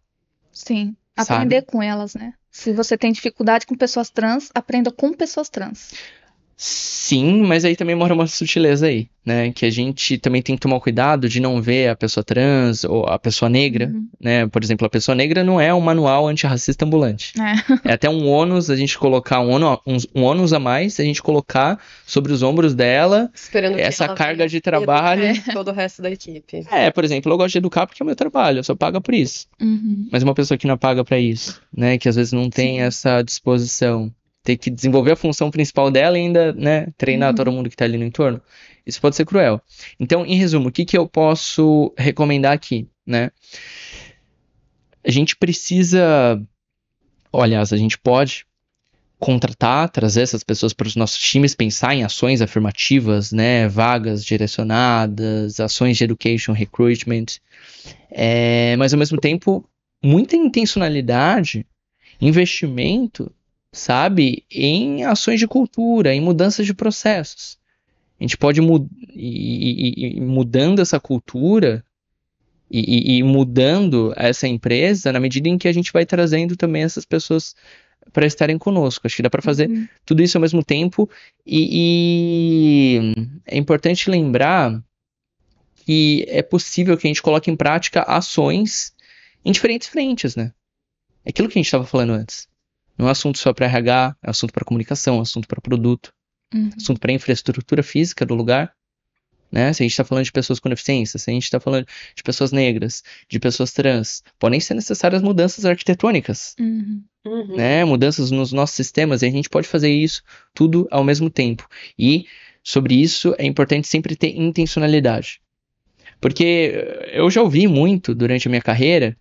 Sim. Sabe? Aprender com elas, né? Se você tem dificuldade com pessoas trans, aprenda com pessoas trans. Sim, mas aí também mora uma sutileza aí, né? Que a gente também tem que tomar cuidado de não ver a pessoa trans ou a pessoa negra, Uhum. né? Por exemplo, a pessoa negra não é um manual antirracista ambulante. É. É até um ônus a gente colocar um ônus a mais, a gente colocar sobre os ombros dela Esperando que essa ela carga venha de trabalho. educar todo o resto da equipe. Por exemplo, eu gosto de educar porque é o meu trabalho, eu só pago por isso. Uhum. Mas uma pessoa que não paga pra isso, né? Que às vezes não tem Sim. essa disposição, ter que desenvolver a função principal dela e ainda, né, treinar todo mundo que tá ali no entorno. Isso pode ser cruel. Então, em resumo, o que eu posso recomendar aqui, né? A gente precisa, aliás, a gente pode contratar, trazer essas pessoas para os nossos times, pensar em ações afirmativas, né, vagas direcionadas, ações de education, recruitment, mas ao mesmo tempo, muita intencionalidade, investimento, sabe, em ações de cultura, em mudanças de processos. A gente pode ir mudando essa cultura e mudando essa empresa na medida em que a gente vai trazendo também essas pessoas para estarem conosco. Acho que dá para fazer tudo isso ao mesmo tempo e é importante lembrar que é possível que a gente coloque em prática ações em diferentes frentes, né? É aquilo que a gente estava falando antes. Não é assunto só para RH, é assunto para comunicação, é assunto para produto, assunto para infraestrutura física do lugar. Né? Se a gente está falando de pessoas com deficiência, se a gente está falando de pessoas negras, de pessoas trans, podem ser necessárias mudanças arquitetônicas, né? Mudanças nos nossos sistemas, e a gente pode fazer isso tudo ao mesmo tempo. E sobre isso é importante sempre ter intencionalidade. Porque eu já ouvi muito durante a minha carreira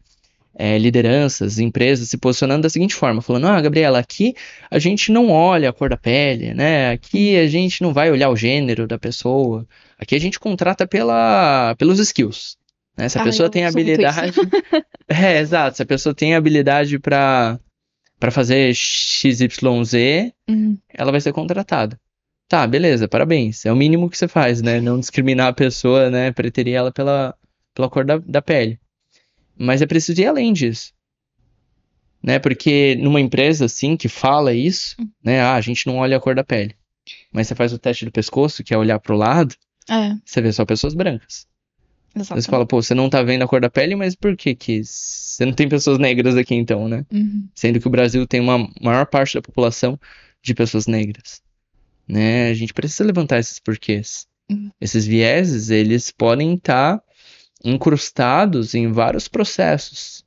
lideranças, empresas se posicionando da seguinte forma, falando, Gabriela, aqui a gente não olha a cor da pele, né? Aqui a gente não vai olhar o gênero da pessoa, aqui a gente contrata pelos skills, né? Se a pessoa tem habilidade... exato, se a pessoa tem habilidade para fazer XYZ, ela vai ser contratada. Tá, beleza, parabéns, é o mínimo que você faz, né? Não discriminar a pessoa, né? Preterir ela pela cor da pele. Mas é preciso ir além disso, né? Porque numa empresa assim que fala isso, né? A gente não olha a cor da pele. Mas você faz o teste do pescoço, que é olhar pro lado, você vê só pessoas brancas. Você Exatamente. fala, pô, você não tá vendo a cor da pele, mas por que você não tem pessoas negras aqui então, né? Uhum. Sendo que o Brasil tem uma maior parte da população de pessoas negras, né? A gente precisa levantar esses porquês. Uhum. Esses vieses, eles podem estar incrustados em vários processos,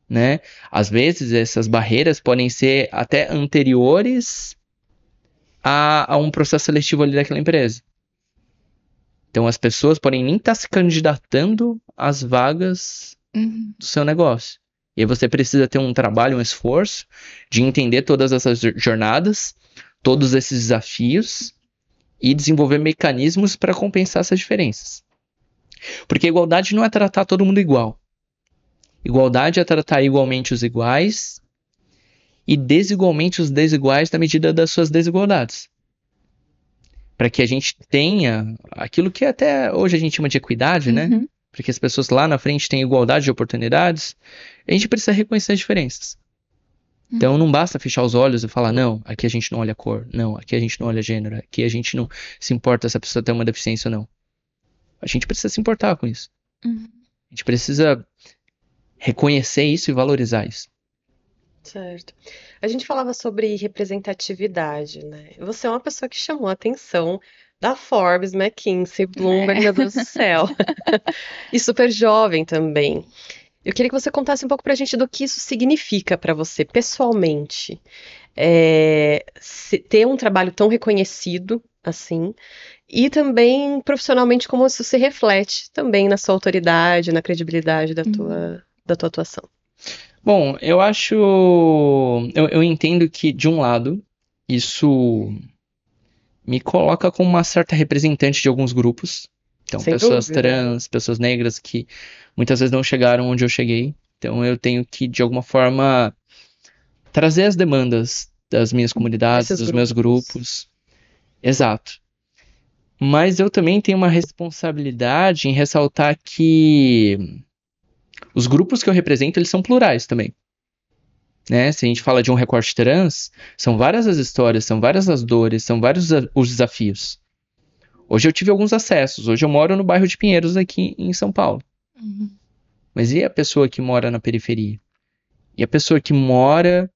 né? Às vezes, essas barreiras podem ser até anteriores a um processo seletivo ali daquela empresa. Então, as pessoas podem nem estar se candidatando às vagas Uhum. do seu negócio. E aí você precisa ter um trabalho, um esforço de entender todas essas jornadas, todos esses desafios e desenvolver mecanismos para compensar essas diferenças. Porque igualdade não é tratar todo mundo igual. Igualdade é tratar igualmente os iguais e desigualmente os desiguais na medida das suas desigualdades. Para que a gente tenha aquilo que até hoje a gente chama de equidade, né? Uhum. Para que as pessoas lá na frente tenham igualdade de oportunidades, a gente precisa reconhecer as diferenças. Então não basta fechar os olhos e falar, não, aqui a gente não olha cor, não, aqui a gente não olha gênero, aqui a gente não se importa se a pessoa tem uma deficiência ou não. A gente precisa se importar com isso. Uhum. A gente precisa reconhecer isso e valorizar isso. Certo. A gente falava sobre representatividade, né? Você é uma pessoa que chamou a atenção da Forbes, McKinsey, Bloomberg, meu Deus do céu. E super jovem também. Eu queria que você contasse um pouco pra gente do que isso significa pra você, pessoalmente. Ter um trabalho tão reconhecido assim, e também profissionalmente como isso se reflete também na sua autoridade, na credibilidade da tua atuação. Bom, eu acho. Eu entendo que, de um lado, isso me coloca como uma certa representante de alguns grupos. Então, Sem pessoas dúvida. trans, pessoas negras que muitas vezes não chegaram onde eu cheguei. Então, eu tenho que, de alguma forma, trazer as demandas das minhas comunidades, Esses dos meus grupos. grupos. Exato. Mas eu também tenho uma responsabilidade em ressaltar que os grupos que eu represento, eles são plurais também. Né? Se a gente fala de um recorte trans, são várias as histórias, são várias as dores, são vários os desafios. Hoje eu tive alguns acessos, hoje eu moro no bairro de Pinheiros aqui em São Paulo. Uhum. Mas e a pessoa que mora na periferia? E a pessoa que mora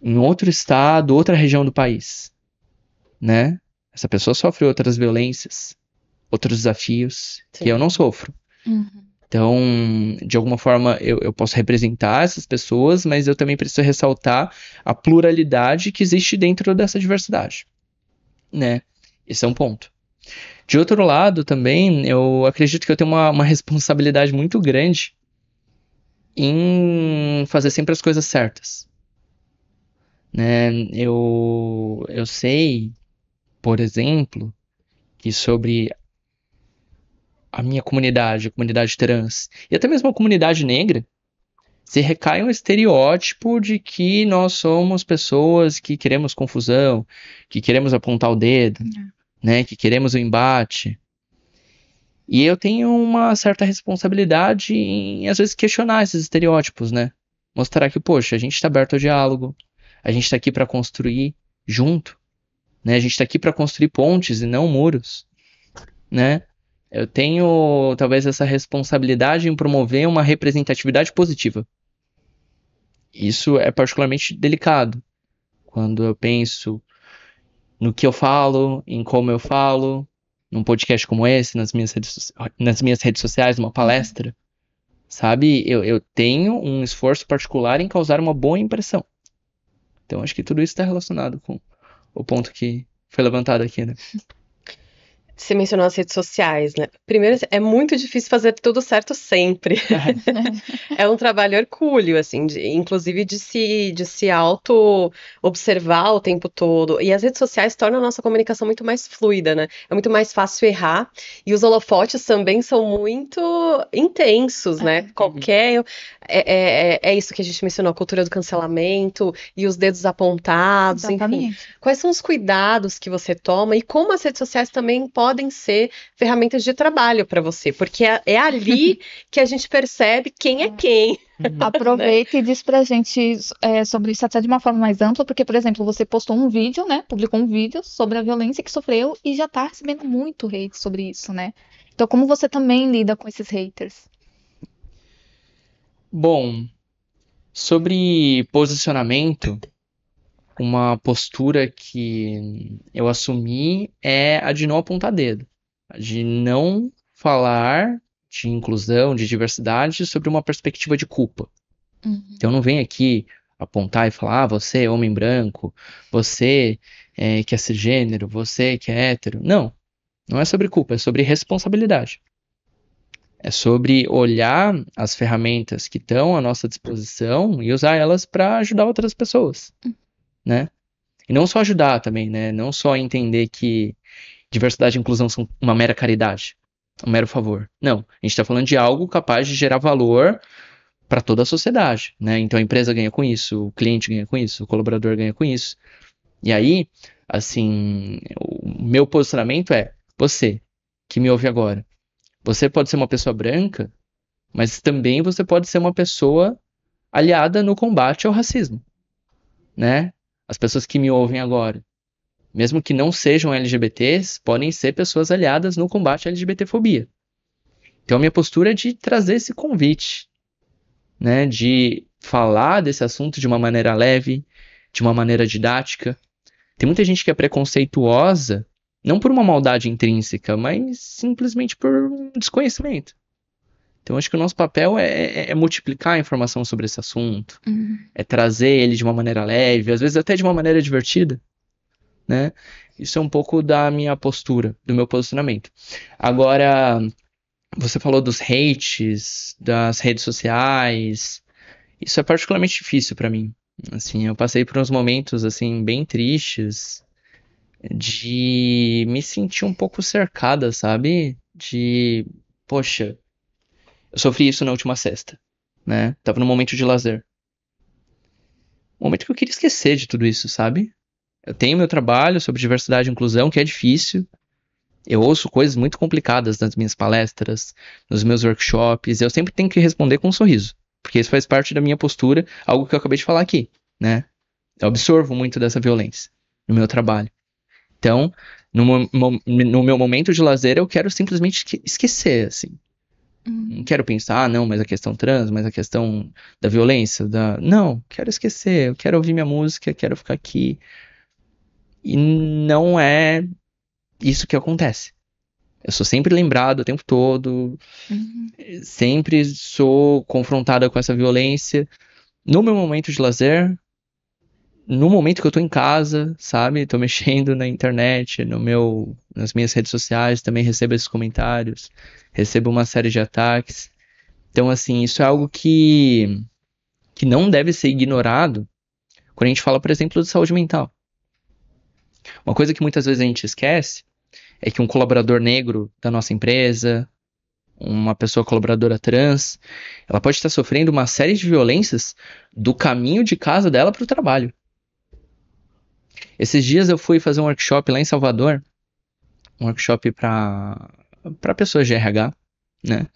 em outro estado, outra região do país? Né? Essa pessoa sofre outras violências, outros desafios que eu não sofro. Uhum. Então, de alguma forma, eu posso representar essas pessoas, mas eu também preciso ressaltar a pluralidade que existe dentro dessa diversidade, né? Esse é um ponto. De outro lado, também, eu acredito que eu tenho uma responsabilidade muito grande em fazer sempre as coisas certas, né? Eu sei, por exemplo, que sobre a minha comunidade, a comunidade trans, e até mesmo a comunidade negra, se recai um estereótipo de que nós somos pessoas que queremos confusão, que queremos apontar o dedo, né, que queremos o embate. E eu tenho uma certa responsabilidade em, às vezes, questionar esses estereótipos, né? Mostrar que, poxa, a gente está aberto ao diálogo, a gente está aqui para construir junto, né? A gente está aqui para construir pontes e não muros, né? Eu tenho, talvez, essa responsabilidade em promover uma representatividade positiva. Isso é particularmente delicado quando eu penso no que eu falo, em como eu falo, num podcast como esse, nas minhas redes sociais, numa palestra, sabe? Eu tenho um esforço particular em causar uma boa impressão. Então acho que tudo isso está relacionado com o ponto que foi levantado aqui, né? Você mencionou as redes sociais, né? Primeiro, é muito difícil fazer tudo certo sempre. É um trabalho hercúleo, assim, inclusive de se auto-observar o tempo todo. E as redes sociais tornam a nossa comunicação muito mais fluida, né? É muito mais fácil errar. E os holofotes também são muito intensos, né? Qualquer. É isso que a gente mencionou, a cultura do cancelamento e os dedos apontados, enfim. Exatamente. Quais são os cuidados que você toma e como as redes sociais também podem ser ferramentas de trabalho para você? Porque é ali que a gente percebe quem é quem. Aproveita e diz pra gente sobre isso até de uma forma mais ampla, porque, por exemplo, você postou um vídeo, né? Publicou um vídeo sobre a violência que sofreu e já tá recebendo muito hate sobre isso, né? Então, como você também lida com esses haters? Bom, sobre posicionamento, uma postura que eu assumi é a de não apontar dedo, a de não falar de inclusão, de diversidade sobre uma perspectiva de culpa. Então não vem aqui apontar e falar, ah, você é homem branco, você que é cisgênero, você que é hétero. Não, não é sobre culpa, é sobre responsabilidade. É sobre olhar as ferramentas que estão à nossa disposição e usar elas para ajudar outras pessoas, né? E não só ajudar também, né? Não só entender que diversidade e inclusão são uma mera caridade, um mero favor. Não, a gente está falando de algo capaz de gerar valor para toda a sociedade, né? Então a empresa ganha com isso, o cliente ganha com isso, o colaborador ganha com isso. E aí, assim, o meu posicionamento é: você que me ouve agora, você pode ser uma pessoa branca, mas também você pode ser uma pessoa aliada no combate ao racismo, né? As pessoas que me ouvem agora, mesmo que não sejam LGBTs, podem ser pessoas aliadas no combate à LGBTfobia. Então a minha postura é de trazer esse convite, né? De falar desse assunto de uma maneira leve, de uma maneira didática. Tem muita gente que é preconceituosa, não por uma maldade intrínseca, mas simplesmente por um desconhecimento. Então, acho que o nosso papel é multiplicar a informação sobre esse assunto, é trazer ele de uma maneira leve, às vezes até de uma maneira divertida, né? Isso é um pouco da minha postura, do meu posicionamento. Agora, você falou dos hates, das redes sociais. Isso é particularmente difícil para mim. Assim, eu passei por uns momentos assim bem tristes de me sentir um pouco cercada, sabe? Poxa, eu sofri isso na última sexta, né? Tava num momento de lazer. Um momento que eu queria esquecer de tudo isso, sabe? Eu tenho meu trabalho sobre diversidade e inclusão, que é difícil. Eu ouço coisas muito complicadas nas minhas palestras, nos meus workshops. Eu sempre tenho que responder com um sorriso, porque isso faz parte da minha postura, algo que eu acabei de falar aqui, né? Eu absorvo muito dessa violência no meu trabalho. Então, no meu momento de lazer, eu quero simplesmente esquecer, assim. Não quero pensar, não, mas a questão trans, mas a questão da violência, Não, quero esquecer, eu quero ouvir minha música, quero ficar aqui. E não é isso que acontece. Eu sou sempre lembrado o tempo todo, sempre sou confrontada com essa violência. No meu momento de lazer, no momento que eu tô em casa, sabe? Tô mexendo na internet, nas minhas redes sociais, também recebo esses comentários, recebo uma série de ataques. Então, assim, isso é algo que não deve ser ignorado quando a gente fala, por exemplo, de saúde mental. Uma coisa que muitas vezes a gente esquece é que um colaborador negro da nossa empresa, uma pessoa colaboradora trans, ela pode estar sofrendo uma série de violências do caminho de casa dela para o trabalho. Esses dias eu fui fazer um workshop lá em Salvador, um workshop para pessoas de RH, né?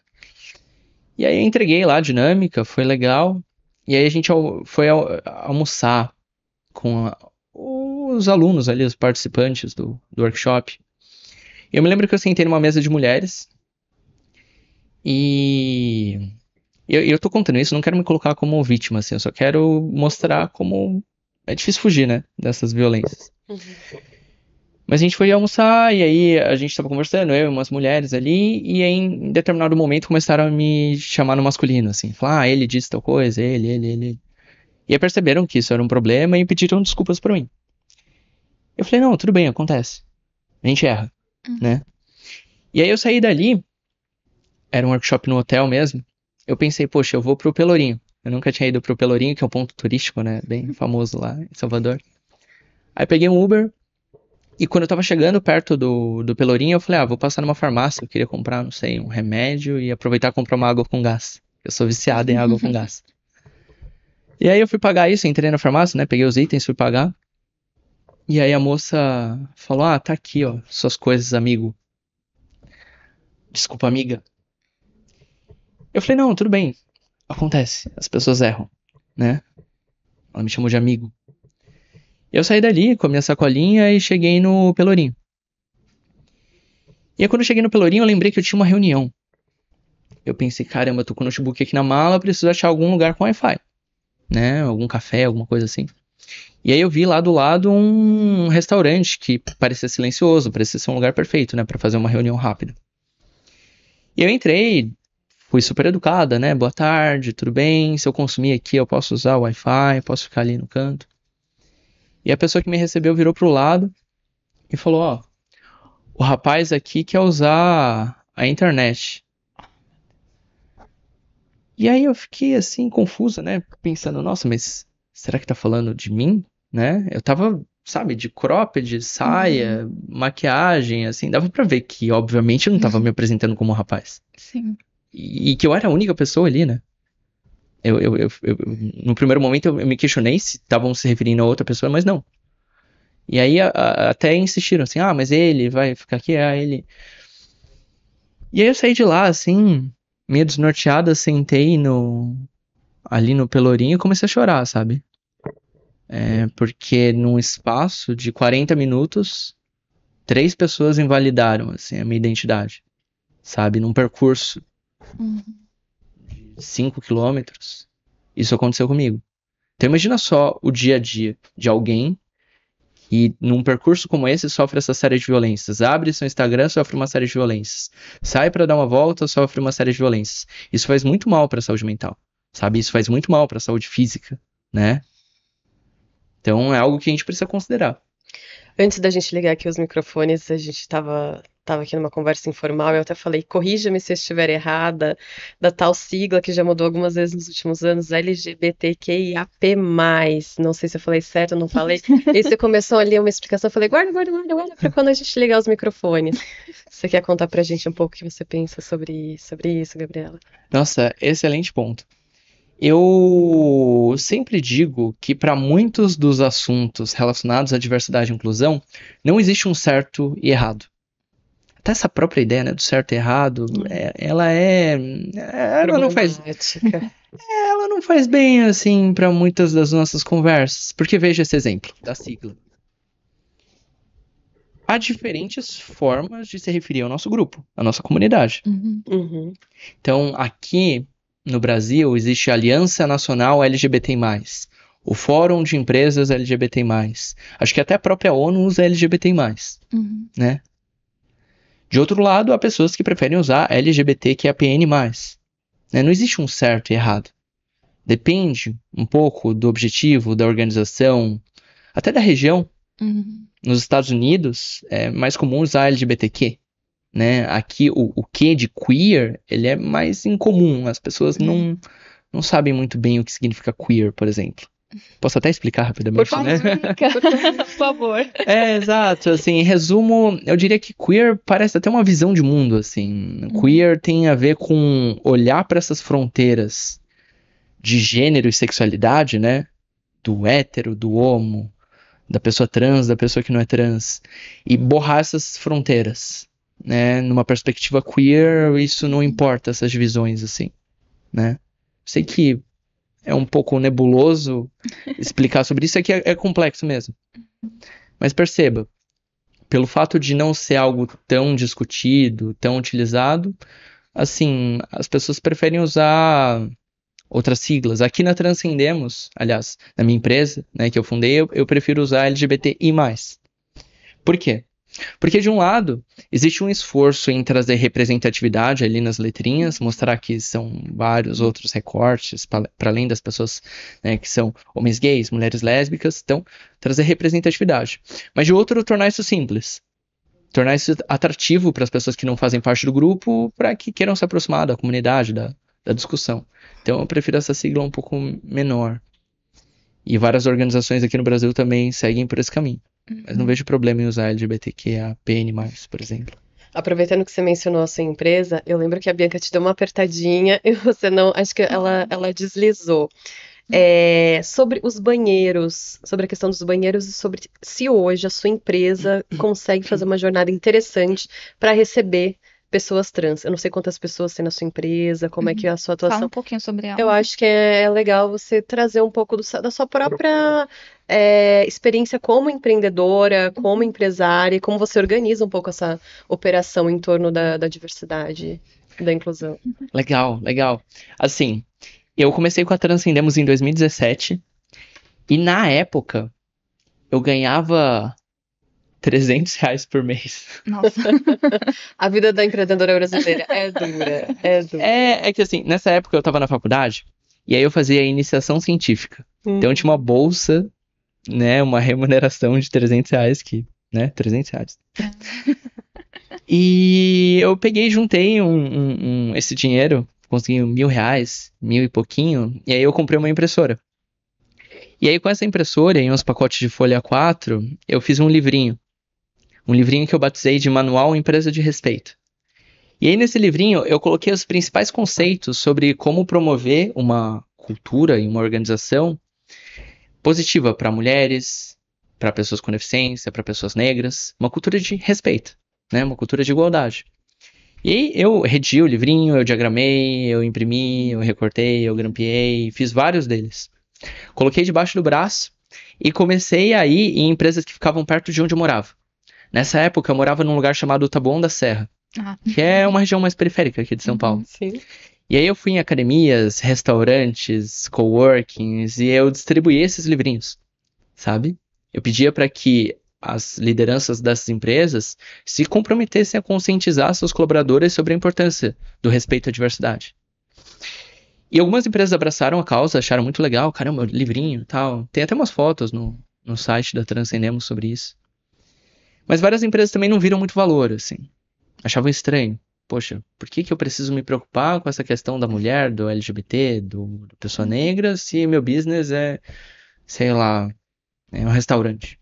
E aí eu entreguei lá a dinâmica, foi legal. E aí a gente foi almoçar com os alunos ali, os participantes do workshop. E eu me lembro que eu sentei numa mesa de mulheres e eu tô contando isso, não quero me colocar como vítima, assim, eu só quero mostrar como é difícil fugir, né, dessas violências. Mas a gente foi almoçar e aí a gente tava conversando, eu e umas mulheres ali, e aí em determinado momento começaram a me chamar no masculino, assim, falar, ele disse tal coisa, ele. E aí perceberam que isso era um problema e pediram desculpas pra mim. Eu falei, não, tudo bem, acontece. A gente erra, né? E aí eu saí dali, era um workshop no hotel mesmo, eu pensei, poxa, eu vou pro Pelourinho. Eu nunca tinha ido pro Pelourinho, que é um ponto turístico, né, bem famoso lá em Salvador. Aí peguei um Uber, e quando eu tava chegando perto do Pelourinho, eu falei, vou passar numa farmácia, eu queria comprar, não sei, um remédio e aproveitar e comprar uma água com gás. Eu sou viciado em água com gás. E aí eu fui pagar isso, entrei na farmácia, né, peguei os itens, fui pagar. E aí a moça falou, tá aqui, ó, suas coisas, amigo. Desculpa, amiga. Eu falei, não, tudo bem, acontece, as pessoas erram, né? Ela me chamou de amigo. Eu saí dali com a minha sacolinha e cheguei no Pelourinho. E aí quando eu cheguei no Pelourinho, eu lembrei que eu tinha uma reunião. Eu pensei, caramba, eu tô com o notebook aqui na mala, preciso achar algum lugar com Wi-Fi, né? Algum café, alguma coisa assim. E aí eu vi lá do lado um restaurante que parecia silencioso, parecia ser um lugar perfeito, né? Pra fazer uma reunião rápida. E eu entrei, fui super educada, né? Boa tarde, tudo bem? Se eu consumir aqui, eu posso usar o Wi-Fi, posso ficar ali no canto. E a pessoa que me recebeu virou pro lado e falou, ó, o rapaz aqui quer usar a internet. E aí eu fiquei assim, confusa, né? Pensando, nossa, mas será que tá falando de mim? Né? Eu tava, sabe, de cropped, saia, maquiagem, assim, dava pra ver que, obviamente, eu não tava me apresentando como um rapaz. Sim. E que eu era a única pessoa ali, né? No primeiro momento eu me questionei se estavam se referindo a outra pessoa, mas não. E aí até insistiram assim, ah, mas ele vai ficar aqui, ele. E aí eu saí de lá, assim, meio desnorteada, sentei ali no Pelourinho e comecei a chorar, sabe? Porque num espaço de 40 minutos, 3 pessoas invalidaram, assim, a minha identidade, sabe? Num percurso Uhum. de 5 quilômetros, isso aconteceu comigo. Então imagina só o dia a dia de alguém que num percurso como esse sofre essa série de violências. Abre seu Instagram, sofre uma série de violências. Sai pra dar uma volta, sofre uma série de violências. Isso faz muito mal pra saúde mental, sabe? Isso faz muito mal pra saúde física, né? Então é algo que a gente precisa considerar. Antes da gente ligar aqui os microfones, a gente tava aqui numa conversa informal, eu até falei, corrija-me se eu estiver errada, da tal sigla que já mudou algumas vezes nos últimos anos, LGBTQIAP+. Não sei se eu falei certo ou não falei. E você começou ali uma explicação, eu falei, guarda pra quando a gente ligar os microfones. Você quer contar pra gente um pouco o que você pensa sobre isso, Gabriela? Nossa, excelente ponto. Eu sempre digo que para muitos dos assuntos relacionados à diversidade e inclusão, não existe um certo e errado. Até essa própria ideia, né, do certo e errado, Problemática. ela não faz bem assim para muitas das nossas conversas. Porque veja esse exemplo da sigla. Há diferentes formas de se referir ao nosso grupo, à nossa comunidade. Uhum. Uhum. Então, aqui no Brasil, existe a Aliança Nacional LGBT+, o Fórum de Empresas LGBT+. Acho que até a própria ONU usa LGBT+, Uhum. né? De outro lado, há pessoas que preferem usar LGBTQIAPN+. Né? Não existe um certo e errado. Depende um pouco do objetivo, da organização, até da região. Uhum. Nos Estados Unidos, é mais comum usar LGBTQ. Né? Aqui o Q de queer, ele é mais incomum. As pessoas não sabem muito bem o que significa queer, por exemplo. Posso até explicar rapidamente, Por né? Por favor. Exato. Assim, em resumo, eu diria que queer parece até uma visão de mundo, assim. Queer tem a ver com olhar para essas fronteiras de gênero e sexualidade, né? Do hétero, do homo, da pessoa trans, da pessoa que não é trans, e borrar essas fronteiras, né? Numa perspectiva queer, isso não importa, essas divisões, assim, né? Sei que é um pouco nebuloso explicar sobre isso, é que é complexo mesmo. Mas perceba, pelo fato de não ser algo tão discutido, tão utilizado, assim, as pessoas preferem usar outras siglas. Aqui na Transcendemos, aliás, na minha empresa, né, que eu fundei, eu prefiro usar LGBTI+. Por quê? Porque, de um lado, existe um esforço em trazer representatividade ali nas letrinhas, mostrar que são vários outros recortes, para além das pessoas, né, que são homens gays, mulheres lésbicas, então, trazer representatividade. Mas, de outro, tornar isso simples. Tornar isso atrativo para as pessoas que não fazem parte do grupo, para que queiram se aproximar da comunidade, da discussão. Então, eu prefiro essa sigla um pouco menor. E várias organizações aqui no Brasil também seguem por esse caminho. Mas não vejo problema em usar LGBTQIAPN+, por exemplo. Aproveitando que você mencionou a sua empresa, eu lembro que a Bianca te deu uma apertadinha e você não. Acho que ela deslizou. Sobre os banheiros, sobre a questão dos banheiros e sobre se hoje a sua empresa consegue fazer uma jornada interessante para receber pessoas trans. Eu não sei quantas pessoas tem na sua empresa, como é que é a sua Fala atuação. um pouquinho sobre Eu ela. acho que é legal você trazer um pouco da sua própria experiência como empreendedora, como empresária, e como você organiza um pouco essa operação em torno da diversidade e da inclusão. Legal, legal. Assim, eu comecei com a Transcendemos em 2017 e na época eu ganhava R$ 300 por mês. Nossa. A vida da empreendedora brasileira é dura, é dura. É que assim, nessa época eu tava na faculdade e aí eu fazia a iniciação científica. Então eu tinha uma bolsa, né, uma remuneração de R$ 300 que, né, R$ 300. E eu peguei e juntei esse dinheiro, consegui R$ 1.000, mil e pouquinho, e aí eu comprei uma impressora. E aí com essa impressora e uns pacotes de folha A4, eu fiz um livrinho. Um livrinho que eu batizei de Manual Empresa de Respeito. E aí nesse livrinho eu coloquei os principais conceitos sobre como promover uma cultura e uma organização positiva para mulheres, para pessoas com deficiência, para pessoas negras, uma cultura de respeito, né? Uma cultura de igualdade. E aí eu redigi o livrinho, eu diagramei, eu imprimi, eu recortei, eu grampeei, fiz vários deles. Coloquei debaixo do braço e comecei a ir em empresas que ficavam perto de onde eu morava. Nessa época eu morava num lugar chamado Taboão da Serra, Ah, que é uma região mais periférica aqui de São Paulo. Sim. E aí eu fui em academias, restaurantes, coworkings e eu distribuí esses livrinhos, sabe? Eu pedia para que as lideranças dessas empresas se comprometessem a conscientizar seus colaboradores sobre a importância do respeito à diversidade. E algumas empresas abraçaram a causa, acharam muito legal, caramba, livrinho e tal. Tem até umas fotos no site da Transcendemos sobre isso. Mas várias empresas também não viram muito valor, assim. Achavam estranho. Poxa, por que eu preciso me preocupar com essa questão da mulher, do LGBT, do pessoa negra, se meu business é, sei lá, é um restaurante?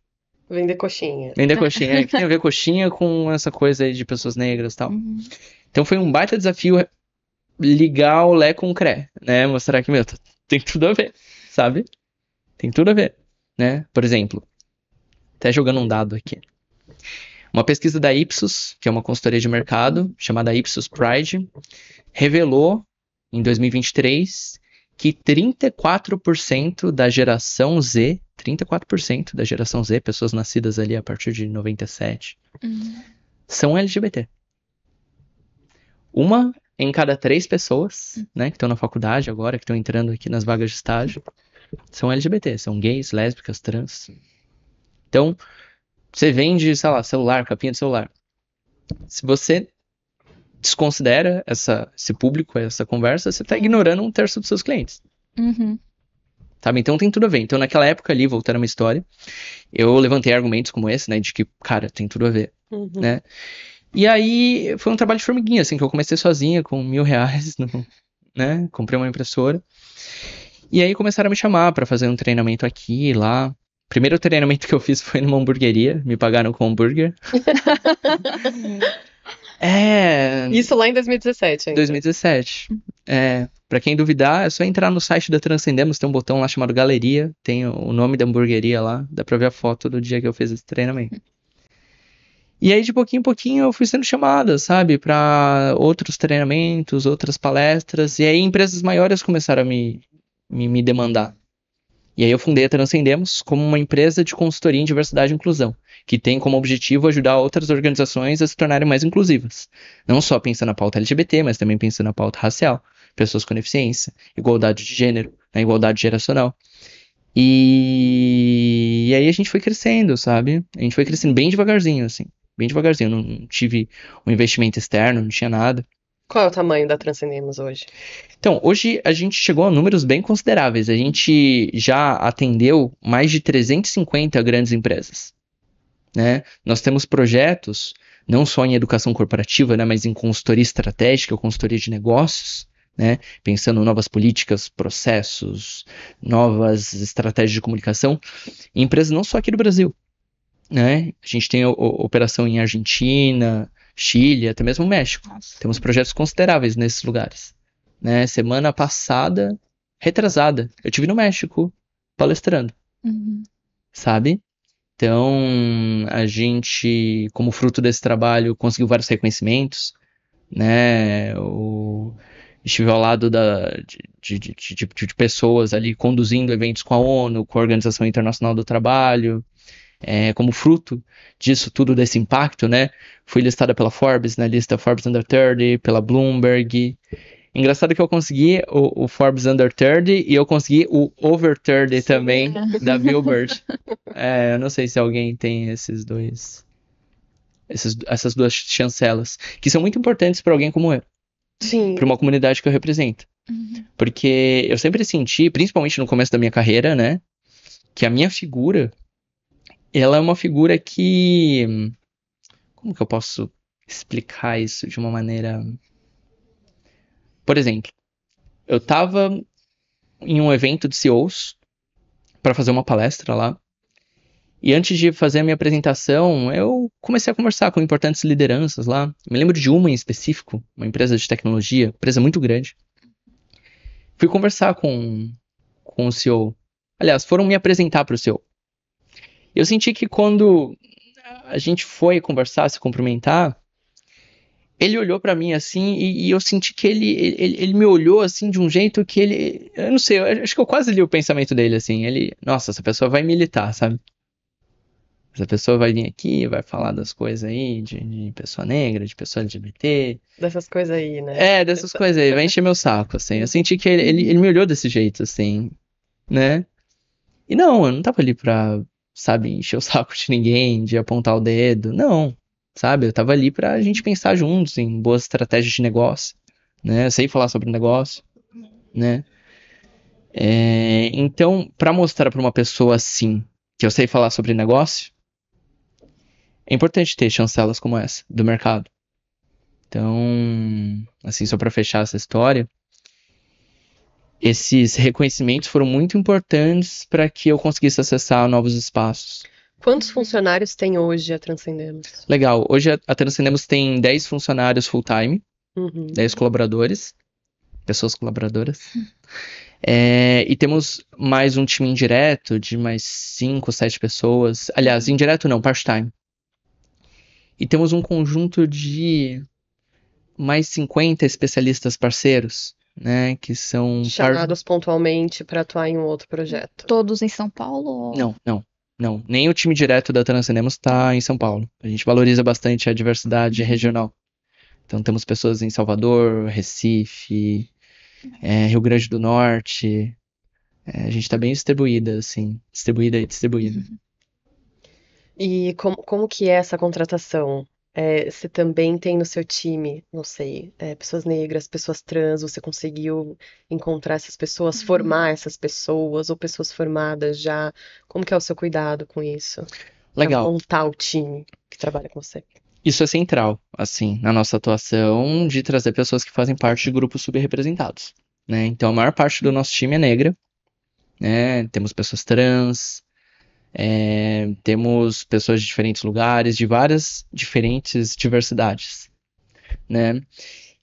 Vender coxinha. Vender coxinha, que tem a ver coxinha com essa coisa aí de pessoas negras e tal. Então foi um baita desafio ligar o Lé com o CRE, né? Mostrar que, meu, tem tudo a ver, sabe? Tem tudo a ver, né? Por exemplo, até jogando um dado aqui. Uma pesquisa da Ipsos, que é uma consultoria de mercado, chamada Ipsos Pride, revelou, em 2023, que 34% da geração Z, 34% da geração Z, pessoas nascidas ali a partir de 97, são LGBT. Uma em cada 3 pessoas, né, que estão na faculdade agora, que estão entrando aqui nas vagas de estágio, são LGBT, são gays, lésbicas, trans. Então, você vende, sei lá, celular, capinha de celular. Se você desconsidera esse público, essa conversa, você está ignorando 1/3 dos seus clientes. Sabe? Então tem tudo a ver. Então naquela época ali, voltando a uma história, eu levantei argumentos como esse, né, de que, cara, tem tudo a ver, né? E aí foi um trabalho de formiguinha, assim, que eu comecei sozinha com R$ 1.000, né? Comprei uma impressora. E aí começaram a me chamar pra fazer um treinamento aqui e lá. O primeiro treinamento que eu fiz foi numa hamburgueria, me pagaram com hambúrguer. Isso lá em 2017 ainda. 2017. Pra quem duvidar, é só entrar no site da Transcendemos, tem um botão lá chamado Galeria, tem o nome da hamburgueria lá, dá pra ver a foto do dia que eu fiz esse treinamento. E aí, de pouquinho em pouquinho, eu fui sendo chamada, sabe, pra outros treinamentos, outras palestras, e aí empresas maiores começaram a me demandar. E aí eu fundei a Transcendemos como uma empresa de consultoria em diversidade e inclusão, que tem como objetivo ajudar outras organizações a se tornarem mais inclusivas. Não só pensando na pauta LGBT, mas também pensando na pauta racial, pessoas com deficiência, igualdade de gênero, na igualdade geracional. E aí a gente foi crescendo, sabe? A gente foi crescendo bem devagarzinho, assim. Bem devagarzinho. Eu não tive um investimento externo, não tinha nada. Qual é o tamanho da Transcendemos hoje? Então, hoje a gente chegou a números bem consideráveis. A gente já atendeu mais de 350 grandes empresas, né? Nós temos projetos, não só em educação corporativa, né, mas em consultoria estratégica, consultoria de negócios, né? Pensando em novas políticas, processos, novas estratégias de comunicação, em empresas não só aqui do Brasil, né? A gente tem operação em Argentina, Chile, até mesmo México. Temos projetos consideráveis nesses lugares, né? Semana passada, retrasada, eu estive no México palestrando, sabe? Então, a gente, como fruto desse trabalho, conseguiu vários reconhecimentos, né? Estive ao lado de pessoas ali conduzindo eventos com a ONU, com a Organização Internacional do Trabalho. Como fruto disso tudo, desse impacto, né? Fui listada pela Forbes, na lista Forbes Under 30, pela Bloomberg. Engraçado que eu consegui o Forbes Under 30 e eu consegui o Over 30 também, da Billboard. Eu não sei se alguém tem essas duas chancelas, que são muito importantes para alguém como eu, Sim. para uma comunidade que eu represento. Porque eu sempre senti, principalmente no começo da minha carreira, né, que a minha figura, ela é uma figura que... Como que eu posso explicar isso de uma maneira... Por exemplo, eu tava em um evento de CEOs para fazer uma palestra lá. E antes de fazer a minha apresentação, eu comecei a conversar com importantes lideranças lá. Me lembro de uma em específico, uma empresa de tecnologia, empresa muito grande. Fui conversar com o CEO. Aliás, foram me apresentar para o CEO. Eu senti que quando a gente foi conversar, se cumprimentar, ele olhou para mim assim e eu senti que ele me olhou assim de um jeito que ele... Eu não sei, eu acho que eu quase li o pensamento dele assim. Ele, nossa, essa pessoa vai militar, sabe? Essa pessoa vai vir aqui, vai falar das coisas aí, de pessoa negra, de pessoa LGBT. Dessas coisas aí, né? Dessas coisas aí, vai encher meu saco, assim. Eu senti que ele me olhou desse jeito, assim, né? E não, eu não tava ali pra, sabe, encher o saco de ninguém, de apontar o dedo, não. Sabe, eu tava ali pra gente pensar juntos em boas estratégias de negócio, né? Eu sei falar sobre negócio, né? Então, pra mostrar pra uma pessoa assim, que eu sei falar sobre negócio, é importante ter chancelas como essa, do mercado. Então, assim, só para fechar essa história, esses reconhecimentos foram muito importantes para que eu conseguisse acessar novos espaços. Quantos funcionários tem hoje a Transcendemos? Legal, hoje a Transcendemos tem 10 funcionários full-time, 10 colaboradores, pessoas colaboradoras. E temos mais um time indireto de mais 5, 7 pessoas. Aliás, indireto não, part-time. E temos um conjunto de mais 50 especialistas parceiros, né, que são... Chamados pontualmente para atuar em um outro projeto. Todos em São Paulo? Não. Nem o time direto da Transcendemos está em São Paulo. A gente valoriza bastante a diversidade regional. Então temos pessoas em Salvador, Recife, Rio Grande do Norte. A gente está bem distribuída, assim. Distribuída. E como que é essa contratação? Você também tem no seu time, não sei, pessoas negras, pessoas trans, você conseguiu encontrar essas pessoas, formar essas pessoas, ou pessoas formadas já? Como que é o seu cuidado com isso? Pra Legal. montar o time que trabalha com você. Isso é central, assim, na nossa atuação de trazer pessoas que fazem parte de grupos subrepresentados, né? Então a maior parte do nosso time é negra, né? Temos pessoas trans, temos pessoas de diferentes lugares, de várias diferentes diversidades, né?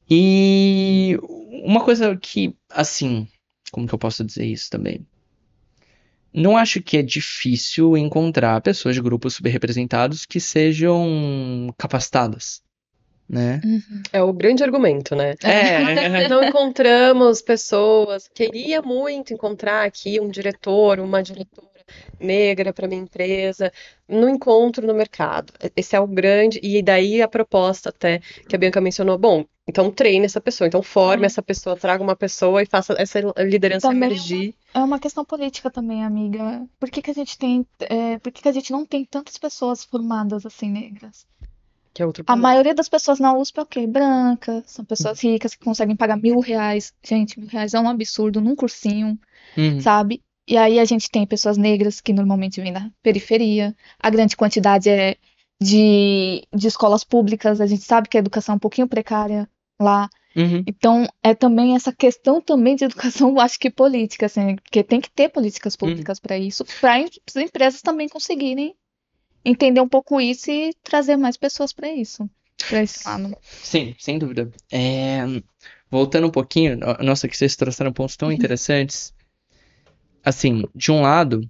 E uma coisa que, assim, como que eu posso dizer isso também? Não acho que é difícil encontrar pessoas de grupos subrepresentados que sejam capacitadas, né? É o grande argumento, né? Não encontramos pessoas. Queria muito encontrar aqui um diretor, uma diretora negra para minha empresa. Não encontro no mercado. Esse é o grande. E daí a proposta até que a Bianca mencionou. Bom, então treine essa pessoa, então forme essa pessoa, traga uma pessoa e faça essa liderança Também emergir. é uma questão política também, amiga. Por que que a gente tem, por que que a gente não tem tantas pessoas formadas assim negras? Que é outro A problema. maioria das pessoas na USP é o quê? Branca, são pessoas ricas que conseguem pagar R$ 1.000. Gente, R$ 1.000 é um absurdo num cursinho, sabe? E aí a gente tem pessoas negras que normalmente vêm da periferia. A grande quantidade é de escolas públicas. A gente sabe que a educação é um pouquinho precária lá. Então, é também essa questão também de educação, acho que política, assim, porque tem que ter políticas públicas para isso, para as empresas também conseguirem entender um pouco isso e trazer mais pessoas para isso, para esse lado. Sim, sem dúvida. Voltando um pouquinho, nossa, que vocês trouxeram pontos tão interessantes. Assim, de um lado,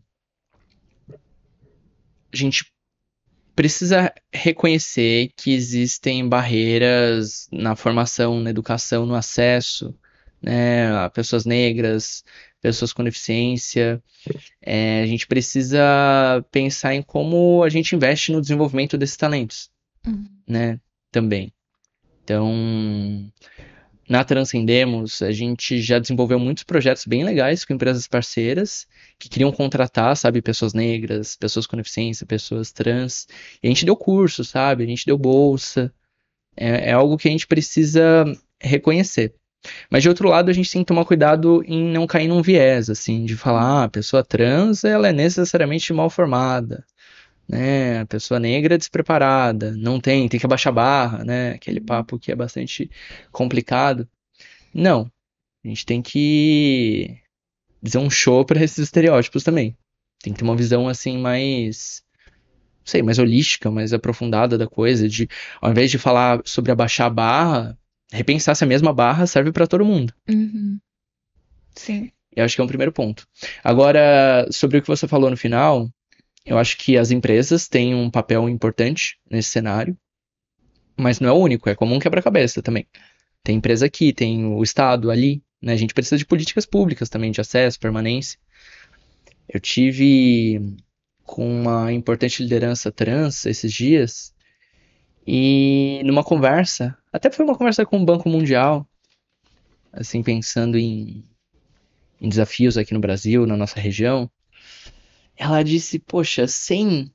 a gente precisa reconhecer que existem barreiras na formação, na educação, no acesso, né, a pessoas negras, pessoas com deficiência. A gente precisa pensar em como a gente investe no desenvolvimento desses talentos, né, também. Então, na Transcendemos, a gente já desenvolveu muitos projetos bem legais com empresas parceiras que queriam contratar, sabe, pessoas negras, pessoas com deficiência, pessoas trans. E a gente deu curso, sabe? A gente deu bolsa. É algo que a gente precisa reconhecer. Mas de outro lado, a gente tem que tomar cuidado em não cair num viés, assim, de falar, a pessoa trans, ela é necessariamente mal formada, né? A pessoa negra é despreparada, não tem que abaixar a barra, né? Aquele papo que é bastante complicado. Não, a gente tem que dizer um show para esses estereótipos também. Tem que ter uma visão assim mais, não sei, mais holística, mais aprofundada da coisa, de ao invés de falar sobre abaixar a barra, repensar se a mesma barra serve para todo mundo. Sim. Eu acho que é um primeiro ponto. Agora, sobre o que você falou no final, eu acho que as empresas têm um papel importante nesse cenário, mas não é o único, é como um quebra-cabeça também. Tem empresa aqui, tem o Estado ali, né? A gente precisa de políticas públicas também, de acesso, permanência. Eu tive com uma importante liderança trans esses dias, e numa conversa, até foi uma conversa com o Banco Mundial, assim, pensando em desafios aqui no Brasil, na nossa região, ela disse, poxa, sem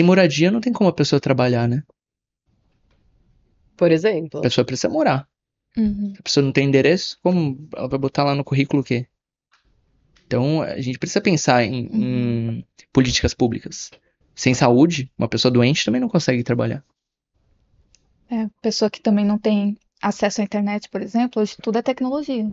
moradia não tem como a pessoa trabalhar, né? Por A exemplo. pessoa precisa morar. A pessoa não tem endereço, como ela vai botar lá no currículo o quê? Então, a gente precisa pensar em políticas públicas. Sem saúde, uma pessoa doente também não consegue trabalhar. Pessoa que também não tem acesso à internet, por exemplo, hoje tudo é tecnologia.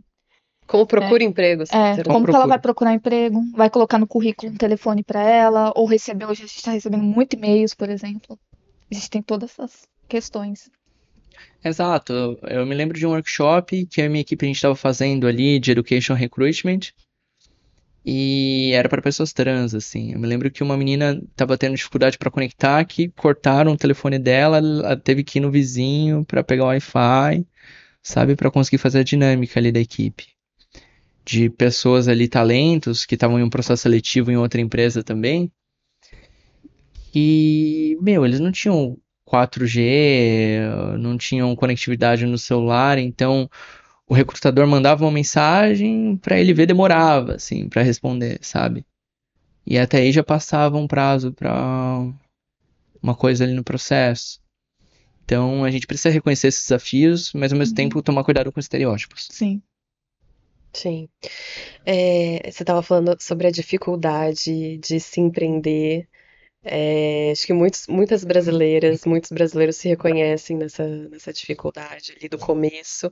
Como procura empregos? Como que ela vai procurar emprego? Vai colocar no currículo um telefone para ela? Ou receber, hoje a gente está recebendo muito e-mails, por exemplo. A gente tem todas essas questões. Exato. Eu me lembro de um workshop que a minha equipe a gente estava fazendo ali de Education Recruitment. E era para pessoas trans, assim. Eu me lembro que uma menina estava tendo dificuldade para conectar, que cortaram o telefone dela, ela teve que ir no vizinho para pegar o Wi-Fi, sabe, para conseguir fazer a dinâmica ali da equipe. De pessoas ali, talentos, que estavam em um processo seletivo em outra empresa também. E, meu, eles não tinham 4G, não tinham conectividade no celular, então o recrutador mandava uma mensagem para ele ver, demorava, assim, para responder, sabe? E até aí já passava um prazo para uma coisa ali no processo. Então a gente precisa reconhecer esses desafios, mas ao mesmo tempo tomar cuidado com os estereótipos. Sim. Sim. Você estava falando sobre a dificuldade de se empreender. Acho que muitas brasileiras, muitos brasileiros se reconhecem nessa dificuldade ali do começo.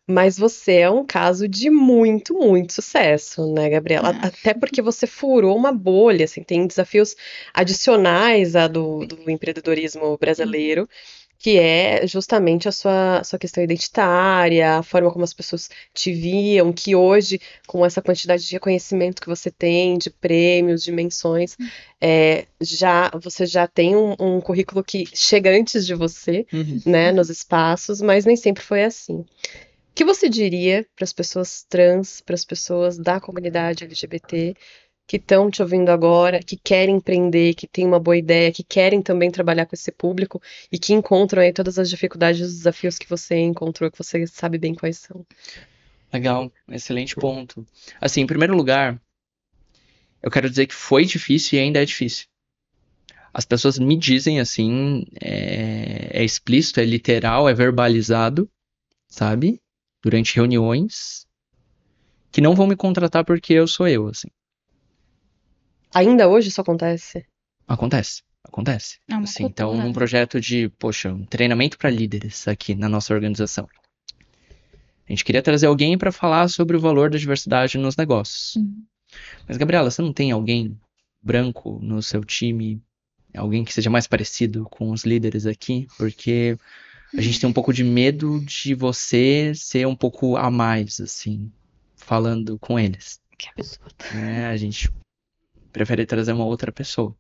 Mas você é um caso de muito, muito sucesso, né, Gabriela? Até porque você furou uma bolha, assim, tem desafios adicionais do empreendedorismo brasileiro, que é justamente a sua questão identitária, a forma como as pessoas te viam, que hoje, com essa quantidade de reconhecimento que você tem, de prêmios, de menções, você já tem um currículo que chega antes de você, né, nos espaços, mas nem sempre foi assim. O que você diria para as pessoas trans, para as pessoas da comunidade LGBT que estão te ouvindo agora, que querem empreender, que têm uma boa ideia, que querem também trabalhar com esse público e que encontram aí todas as dificuldades e os desafios que você encontrou, que você sabe bem quais são? Legal, excelente ponto. Assim, em primeiro lugar, eu quero dizer que foi difícil e ainda é difícil. As pessoas me dizem assim, é explícito, é literal, é verbalizado, sabe? Durante reuniões, que não vão me contratar porque eu sou eu, assim. Ainda hoje isso acontece? Acontece. É uma Assim, então, cultura. num projeto de, poxa, um treinamento para líderes aqui na nossa organização. A gente queria trazer alguém para falar sobre o valor da diversidade nos negócios. Mas, Gabriela, você não tem alguém branco no seu time? Alguém que seja mais parecido com os líderes aqui? Porque a gente tem um pouco de medo de você ser um pouco a mais, assim, falando com eles. Que absurdo. A gente prefere trazer uma outra pessoa.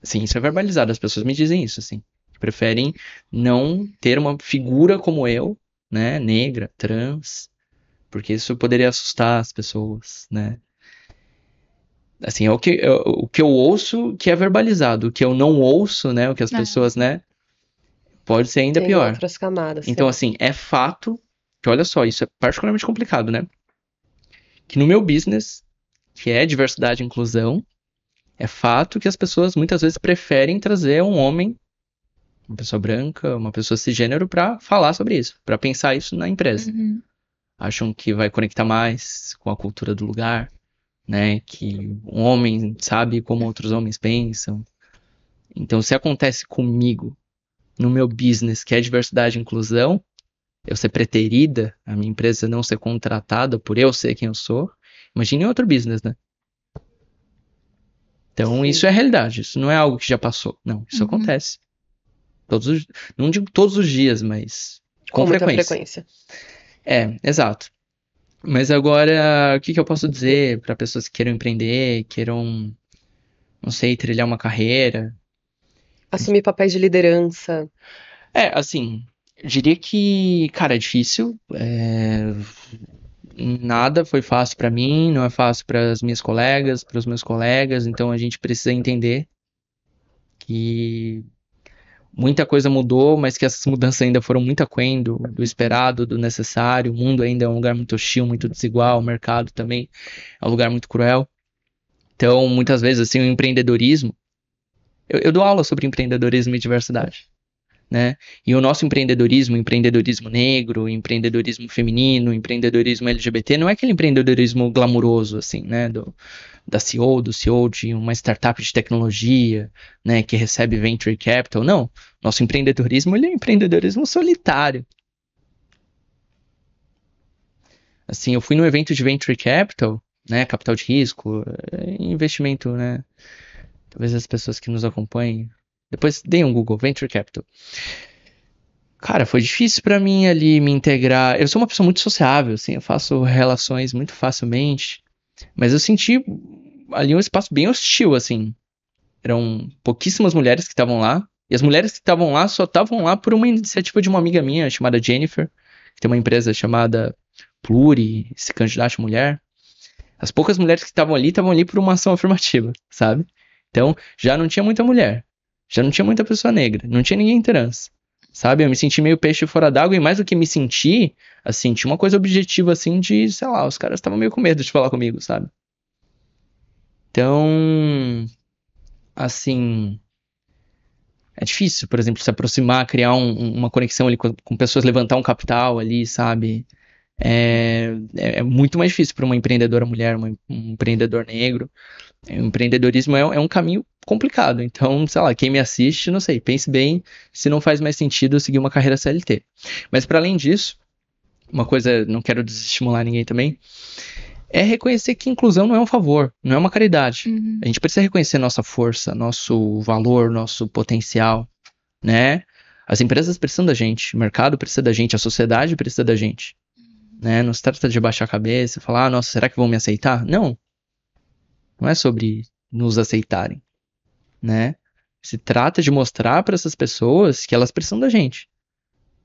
Assim, isso é verbalizado, as pessoas me dizem isso, assim. Preferem não ter uma figura como eu, né, negra, trans, porque isso poderia assustar as pessoas, né. Assim, é o que eu ouço que é verbalizado, o que eu não ouço, né, o que as pessoas, né, pode ser ainda Tem pior. outras camadas, Então, sim. assim, é fato que, olha só, isso é particularmente complicado, né, que no meu business, que é diversidade e inclusão, é fato que as pessoas muitas vezes preferem trazer um homem, uma pessoa branca, uma pessoa cisgênero para falar sobre isso, para pensar isso na empresa. Uhum. Acham que vai conectar mais com a cultura do lugar, né? Que um homem sabe como outros homens pensam. Então, se acontece comigo, no meu business, que é diversidade e inclusão, eu ser preterida, a minha empresa não ser contratada por eu ser quem eu sou, imagine em outro business, né? Então, Sim. isso é a realidade, isso não é algo que já passou. Não, isso Uhum. acontece. Não digo todos os dias, mas com muita frequência. É, exato. Mas agora, o que eu posso dizer para pessoas que queiram empreender, queiram, não sei, trilhar uma carreira? Assumir papéis de liderança. Assim, eu diria que, cara, é difícil. Nada foi fácil para mim, não é fácil para as minhas colegas, para os meus colegas, então a gente precisa entender que muita coisa mudou, mas que essas mudanças ainda foram muito aquém do esperado, do necessário. O mundo ainda é um lugar muito hostil, muito desigual, o mercado também é um lugar muito cruel. Então, muitas vezes, assim, o empreendedorismo. Eu dou aula sobre empreendedorismo e diversidade, né? E o nosso empreendedorismo, empreendedorismo negro, empreendedorismo feminino, empreendedorismo LGBT, não é aquele empreendedorismo glamuroso, assim, né? Da CEO, do CEO de uma startup de tecnologia, né? Que recebe venture capital. Não. Nosso empreendedorismo, ele é um empreendedorismo solitário. Assim, eu fui no evento de venture capital, né? Capital de risco, investimento, né? Talvez as pessoas que nos acompanhem. Depois deem um Google, Venture Capital. Cara, foi difícil pra mim ali me integrar. Eu sou uma pessoa muito sociável, assim, eu faço relações muito facilmente. Mas eu senti ali um espaço bem hostil, assim. Eram pouquíssimas mulheres que estavam lá. E as mulheres que estavam lá só estavam lá por uma iniciativa de uma amiga minha chamada Jennifer, que tem uma empresa chamada Pluri, se candidata a mulher. As poucas mulheres que estavam ali por uma ação afirmativa, sabe? Então, já não tinha muita mulher. Já não tinha muita pessoa negra. Não tinha ninguém trans. Sabe? Eu me senti meio peixe fora d'água. E mais do que me sentir, assim, tinha uma coisa objetiva, assim, de, sei lá, os caras estavam meio com medo de falar comigo, sabe? Então, assim, é difícil, por exemplo, se aproximar, criar uma conexão ali com pessoas, levantar um capital ali, sabe? É muito mais difícil para uma empreendedora mulher, um empreendedor negro. O empreendedorismo é um caminho complicado. Então, sei lá, quem me assiste, não sei, pense bem se não faz mais sentido seguir uma carreira CLT. Mas para além disso, uma coisa, não quero desestimular ninguém também, é reconhecer que inclusão não é um favor, não é uma caridade. Uhum. A gente precisa reconhecer nossa força, nosso valor, nosso potencial, né? As empresas precisam da gente, o mercado precisa da gente, a sociedade precisa da gente, né? Não se trata de baixar a cabeça e falar, nossa, será que vão me aceitar? Não. Não é sobre nos aceitarem, né? Se trata de mostrar para essas pessoas que elas precisam da gente.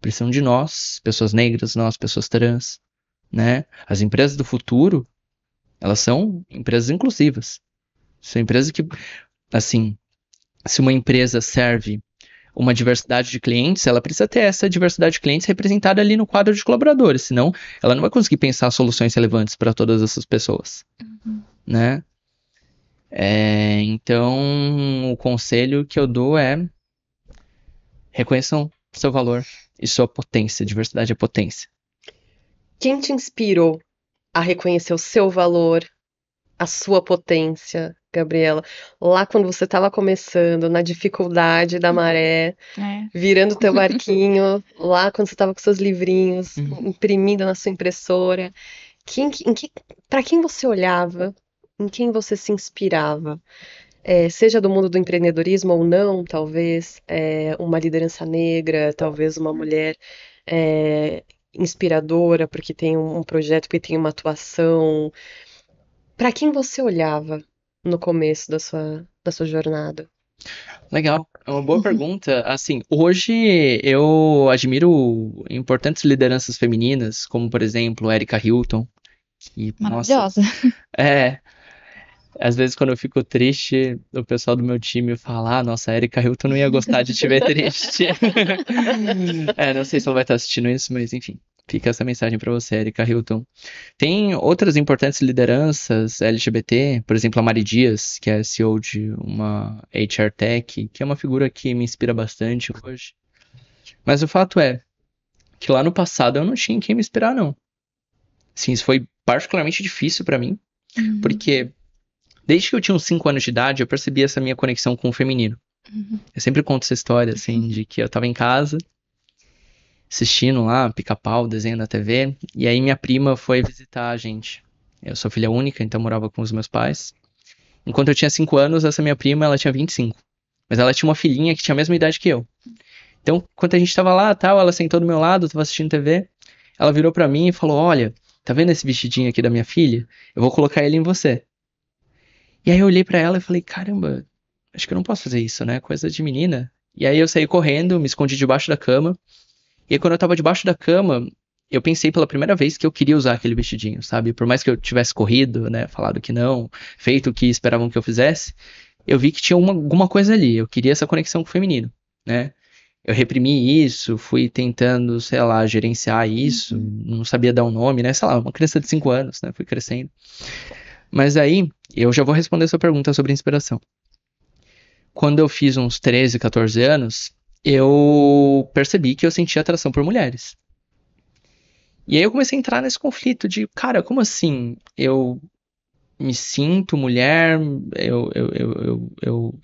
Precisam de nós, pessoas negras, nós, pessoas trans, né? As empresas do futuro, elas são empresas inclusivas. São empresas que, assim, se uma empresa serve uma diversidade de clientes, ela precisa ter essa diversidade de clientes representada ali no quadro de colaboradores, senão ela não vai conseguir pensar soluções relevantes para todas essas pessoas, né? Então, o conselho que eu dou é reconheçam seu valor e sua potência. Diversidade é potência. Quem te inspirou a reconhecer o seu valor, a sua potência, Gabriela? Lá quando você estava começando, na dificuldade da maré, virando teu barquinho, lá quando você estava com seus livrinhos, imprimindo na sua impressora, para quem você olhava, em quem você se inspirava? Seja do mundo do empreendedorismo ou não, talvez, uma liderança negra, talvez uma mulher inspiradora, porque tem um projeto, porque tem uma atuação. Para quem você olhava no começo da sua jornada? Legal, é uma boa pergunta. Assim, hoje eu admiro importantes lideranças femininas, como por exemplo Erika Hilton, que, nossa, Maravilhosa. é, às vezes quando eu fico triste, o pessoal do meu time fala, nossa, a Erika Hilton não ia gostar de te ver triste. Não sei se ela vai estar assistindo isso, mas enfim, fica essa mensagem pra você, Erika Hilton. Tem outras importantes lideranças LGBT, por exemplo, a Mari Dias, que é CEO de uma HR Tech, que é uma figura que me inspira bastante hoje. Mas o fato é que lá no passado eu não tinha em quem me inspirar, não. Sim, isso foi particularmente difícil pra mim, porque desde que eu tinha uns 5 anos de idade, eu percebi essa minha conexão com o feminino. Eu sempre conto essa história, assim, de que eu tava em casa, assistindo lá, Pica-Pau, desenho na TV, e aí minha prima foi visitar a gente. Eu sou filha única, então morava com os meus pais. Enquanto eu tinha 5 anos, essa minha prima, ela tinha 25. Mas ela tinha uma filhinha que tinha a mesma idade que eu. Então, enquanto a gente tava lá, tal, ela sentou do meu lado, tava assistindo TV, ela virou pra mim e falou, olha, tá vendo esse vestidinho aqui da minha filha? Eu vou colocar ele em você. E aí eu olhei pra ela e falei, caramba, acho que eu não posso fazer isso, né? Coisa de menina. E aí eu saí correndo, me escondi debaixo da cama. E aí quando eu tava debaixo da cama, eu pensei pela primeira vez que eu queria usar aquele vestidinho, sabe? Por mais que eu tivesse corrido, né, falado que não, feito o que esperavam que eu fizesse, eu vi que tinha alguma coisa ali. Eu queria essa conexão com o feminino, né? Eu reprimi isso, fui tentando, sei lá, gerenciar isso, não sabia dar um nome, né? Sei lá, uma criança de 5 anos, né? Fui crescendo. Mas aí, eu já vou responder a sua pergunta sobre inspiração. Quando eu fiz uns 13, 14 anos, eu percebi que eu sentia atração por mulheres. E aí eu comecei a entrar nesse conflito de, cara, como assim? Eu me sinto mulher, eu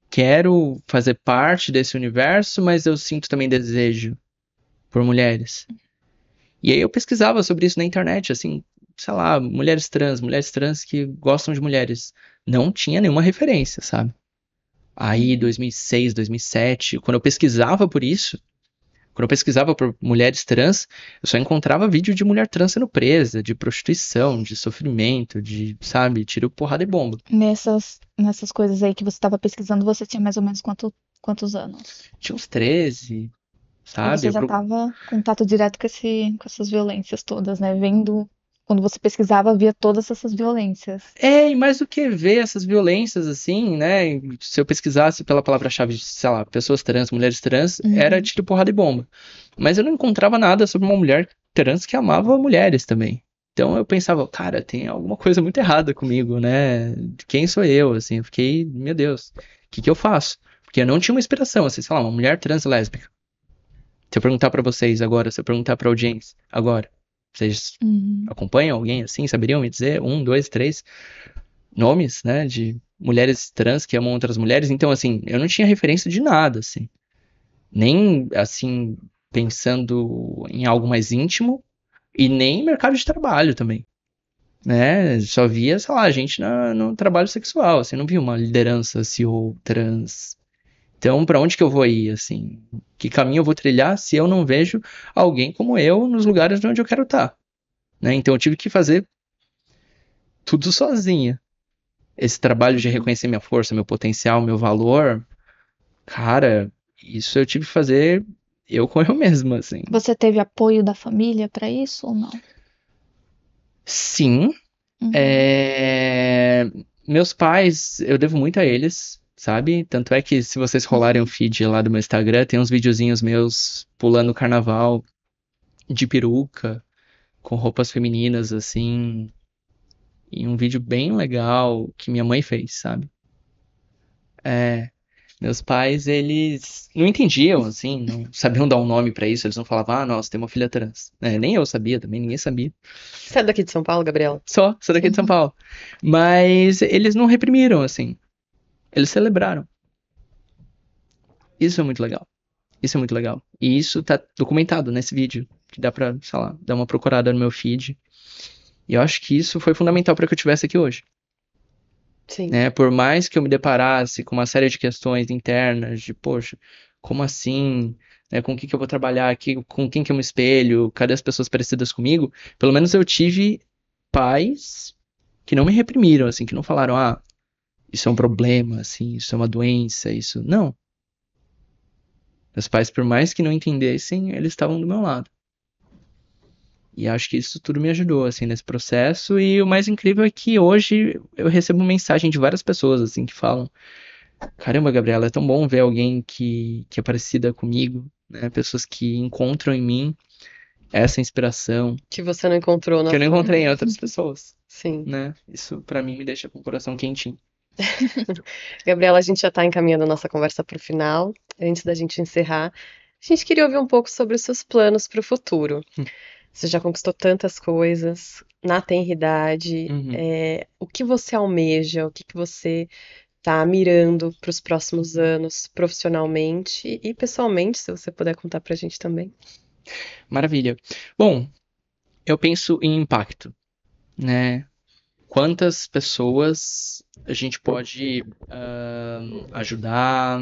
quero fazer parte desse universo, mas eu sinto também desejo por mulheres. E aí eu pesquisava sobre isso na internet, assim, sei lá, mulheres trans que gostam de mulheres. Não tinha nenhuma referência, sabe? Aí, 2006, 2007, quando eu pesquisava por isso, quando eu pesquisava por mulheres trans, eu só encontrava vídeo de mulher trans sendo presa, de prostituição, de sofrimento, de, sabe, tiro, porrada e bomba. Nessas coisas aí que você estava pesquisando, você tinha mais ou menos quantos anos? Tinha uns 13, E sabe? você já estava em contato direto com essas violências todas, né? Vendo, quando você pesquisava, via todas essas violências. E mais do que ver essas violências, assim, né? Se eu pesquisasse pela palavra-chave, sei lá, pessoas trans, mulheres trans, era tiro, porrada e bomba. Mas eu não encontrava nada sobre uma mulher trans que amava mulheres também. Então eu pensava, cara, tem alguma coisa muito errada comigo, né? Quem sou eu, assim? Eu fiquei, meu Deus, o que que eu faço? Porque eu não tinha uma inspiração, assim, sei lá, uma mulher trans lésbica. Se eu perguntar pra vocês agora, se eu perguntar pra audiência agora, vocês acompanham alguém assim? Saberiam me dizer um, dois, três nomes, né, de mulheres trans que amam outras mulheres? Então, assim, eu não tinha referência de nada, assim. Nem, assim, pensando em algo mais íntimo e nem em mercado de trabalho também, né? Só via, sei lá, gente no trabalho sexual, assim, não via uma liderança CEO trans. Então, pra onde que eu vou ir, assim? Que caminho eu vou trilhar se eu não vejo alguém como eu nos lugares onde eu quero estar, né? Então, eu tive que fazer tudo sozinha. Esse trabalho de reconhecer minha força, meu potencial, meu valor, cara, isso eu tive que fazer eu com eu mesma, assim. Você teve apoio da família para isso ou não? Sim, Uhum. meus pais, eu devo muito a eles, sabe? Tanto é que se vocês rolarem o feed lá do meu Instagram, tem uns videozinhos meus pulando carnaval de peruca, com roupas femininas, assim, e um vídeo bem legal que minha mãe fez, sabe? É, meus pais, eles não entendiam, assim, não sabiam dar um nome pra isso, eles não falavam, ah, nossa, tem uma filha trans. Nem eu sabia também, ninguém sabia. Você é daqui de São Paulo, Gabriela? Sou daqui de São Paulo. Mas eles não reprimiram, assim, eles celebraram. Isso é muito legal. Isso é muito legal. E isso tá documentado nesse vídeo, que dá pra, sei lá, dar uma procurada no meu feed. E eu acho que isso foi fundamental para que eu estivesse aqui hoje. Sim. Né? Por mais que eu me deparasse com uma série de questões internas, de, poxa, como assim? Né? Com o que que eu vou trabalhar aqui? Com quem que eu me espelho? Cadê as pessoas parecidas comigo? Pelo menos eu tive pais que não me reprimiram, assim, que não falaram, ah, isso é um problema, assim, isso é uma doença, isso... Não. Meus pais, por mais que não entendessem, eles estavam do meu lado. E acho que isso tudo me ajudou, assim, nesse processo. E o mais incrível é que hoje eu recebo mensagem de várias pessoas, assim, que falam: caramba, Gabriela, é tão bom ver alguém que é parecida comigo, né? Pessoas que encontram em mim essa inspiração Que você não encontrou que na eu não sua. encontrei em outras pessoas, Sim. né? Isso pra mim me deixa com o coração quentinho. Gabriela, a gente já está encaminhando a nossa conversa para o final. Antes da gente encerrar, a gente queria ouvir um pouco sobre os seus planos para o futuro. Você já conquistou tantas coisas na tenridade. Uhum. O que você almeja? O que que você está mirando para os próximos anos, profissionalmente e pessoalmente, se você puder contar para a gente também. Maravilha. Bom, eu penso em impacto, né? Quantas pessoas a gente pode ajudar,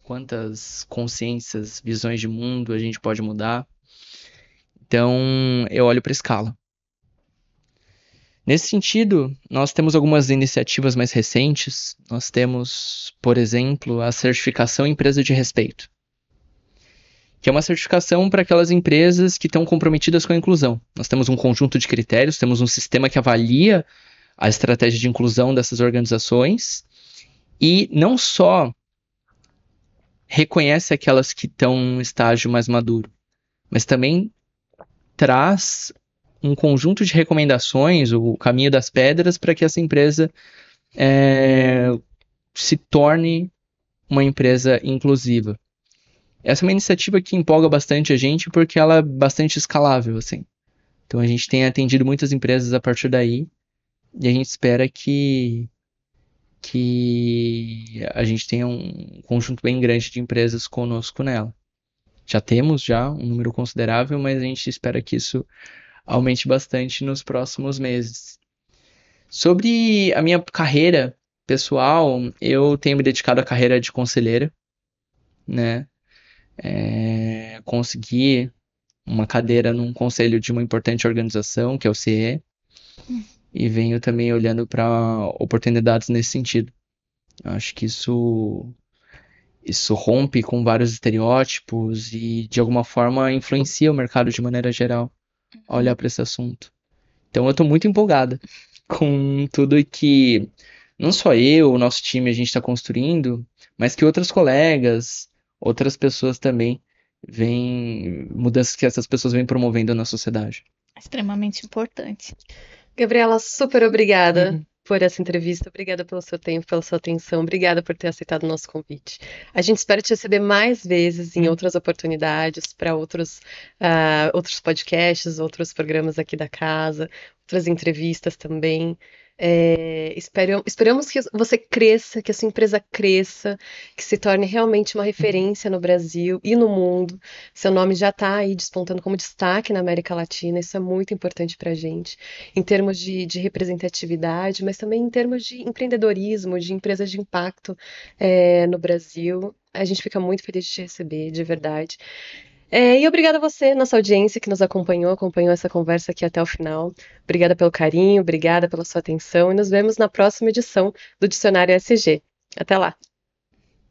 quantas consciências, visões de mundo a gente pode mudar. Então, eu olho para escala. Nesse sentido, nós temos algumas iniciativas mais recentes. Nós temos, por exemplo, a certificação Empresa de Respeito, que é uma certificação para aquelas empresas que estão comprometidas com a inclusão. Nós temos um conjunto de critérios, temos um sistema que avalia a estratégia de inclusão dessas organizações e não só reconhece aquelas que estão em estágio mais maduro, mas também traz um conjunto de recomendações, o caminho das pedras, para que essa empresa se torne uma empresa inclusiva. Essa é uma iniciativa que empolga bastante a gente porque ela é bastante escalável, assim. Então a gente tem atendido muitas empresas a partir daí e a gente espera que a gente tenha um conjunto bem grande de empresas conosco nela. Já temos um número considerável, mas a gente espera que isso aumente bastante nos próximos meses. Sobre a minha carreira pessoal, eu tenho me dedicado à carreira de conselheira, né? Consegui uma cadeira num conselho de uma importante organização, que é o CE, e venho também olhando para oportunidades nesse sentido. Eu acho que isso rompe com vários estereótipos e, de alguma forma, influencia o mercado de maneira geral a olhar para esse assunto. Então, eu estou muito empolgada com tudo que não só eu, o nosso time, a gente está construindo, mas que outros colegas, outras pessoas também mudanças que essas pessoas vêm promovendo na sociedade. Extremamente importante. Gabriela, super obrigada por essa entrevista, obrigada pelo seu tempo, pela sua atenção, obrigada por ter aceitado o nosso convite. A gente espera te receber mais vezes em outras oportunidades, para outros podcasts, outros programas aqui da casa, outras entrevistas também. Esperamos que você cresça, que a sua empresa cresça, que se torne realmente uma referência no Brasil e no mundo. Seu nome já está aí despontando como destaque na América Latina, isso é muito importante para a gente em termos de representatividade, mas também em termos de empreendedorismo, de empresas de impacto no Brasil. A gente fica muito feliz de te receber, de verdade. E obrigada a você, nossa audiência, que nos acompanhou essa conversa aqui até o final. Obrigada pelo carinho, obrigada pela sua atenção e nos vemos na próxima edição do Dicionário SG. Até lá!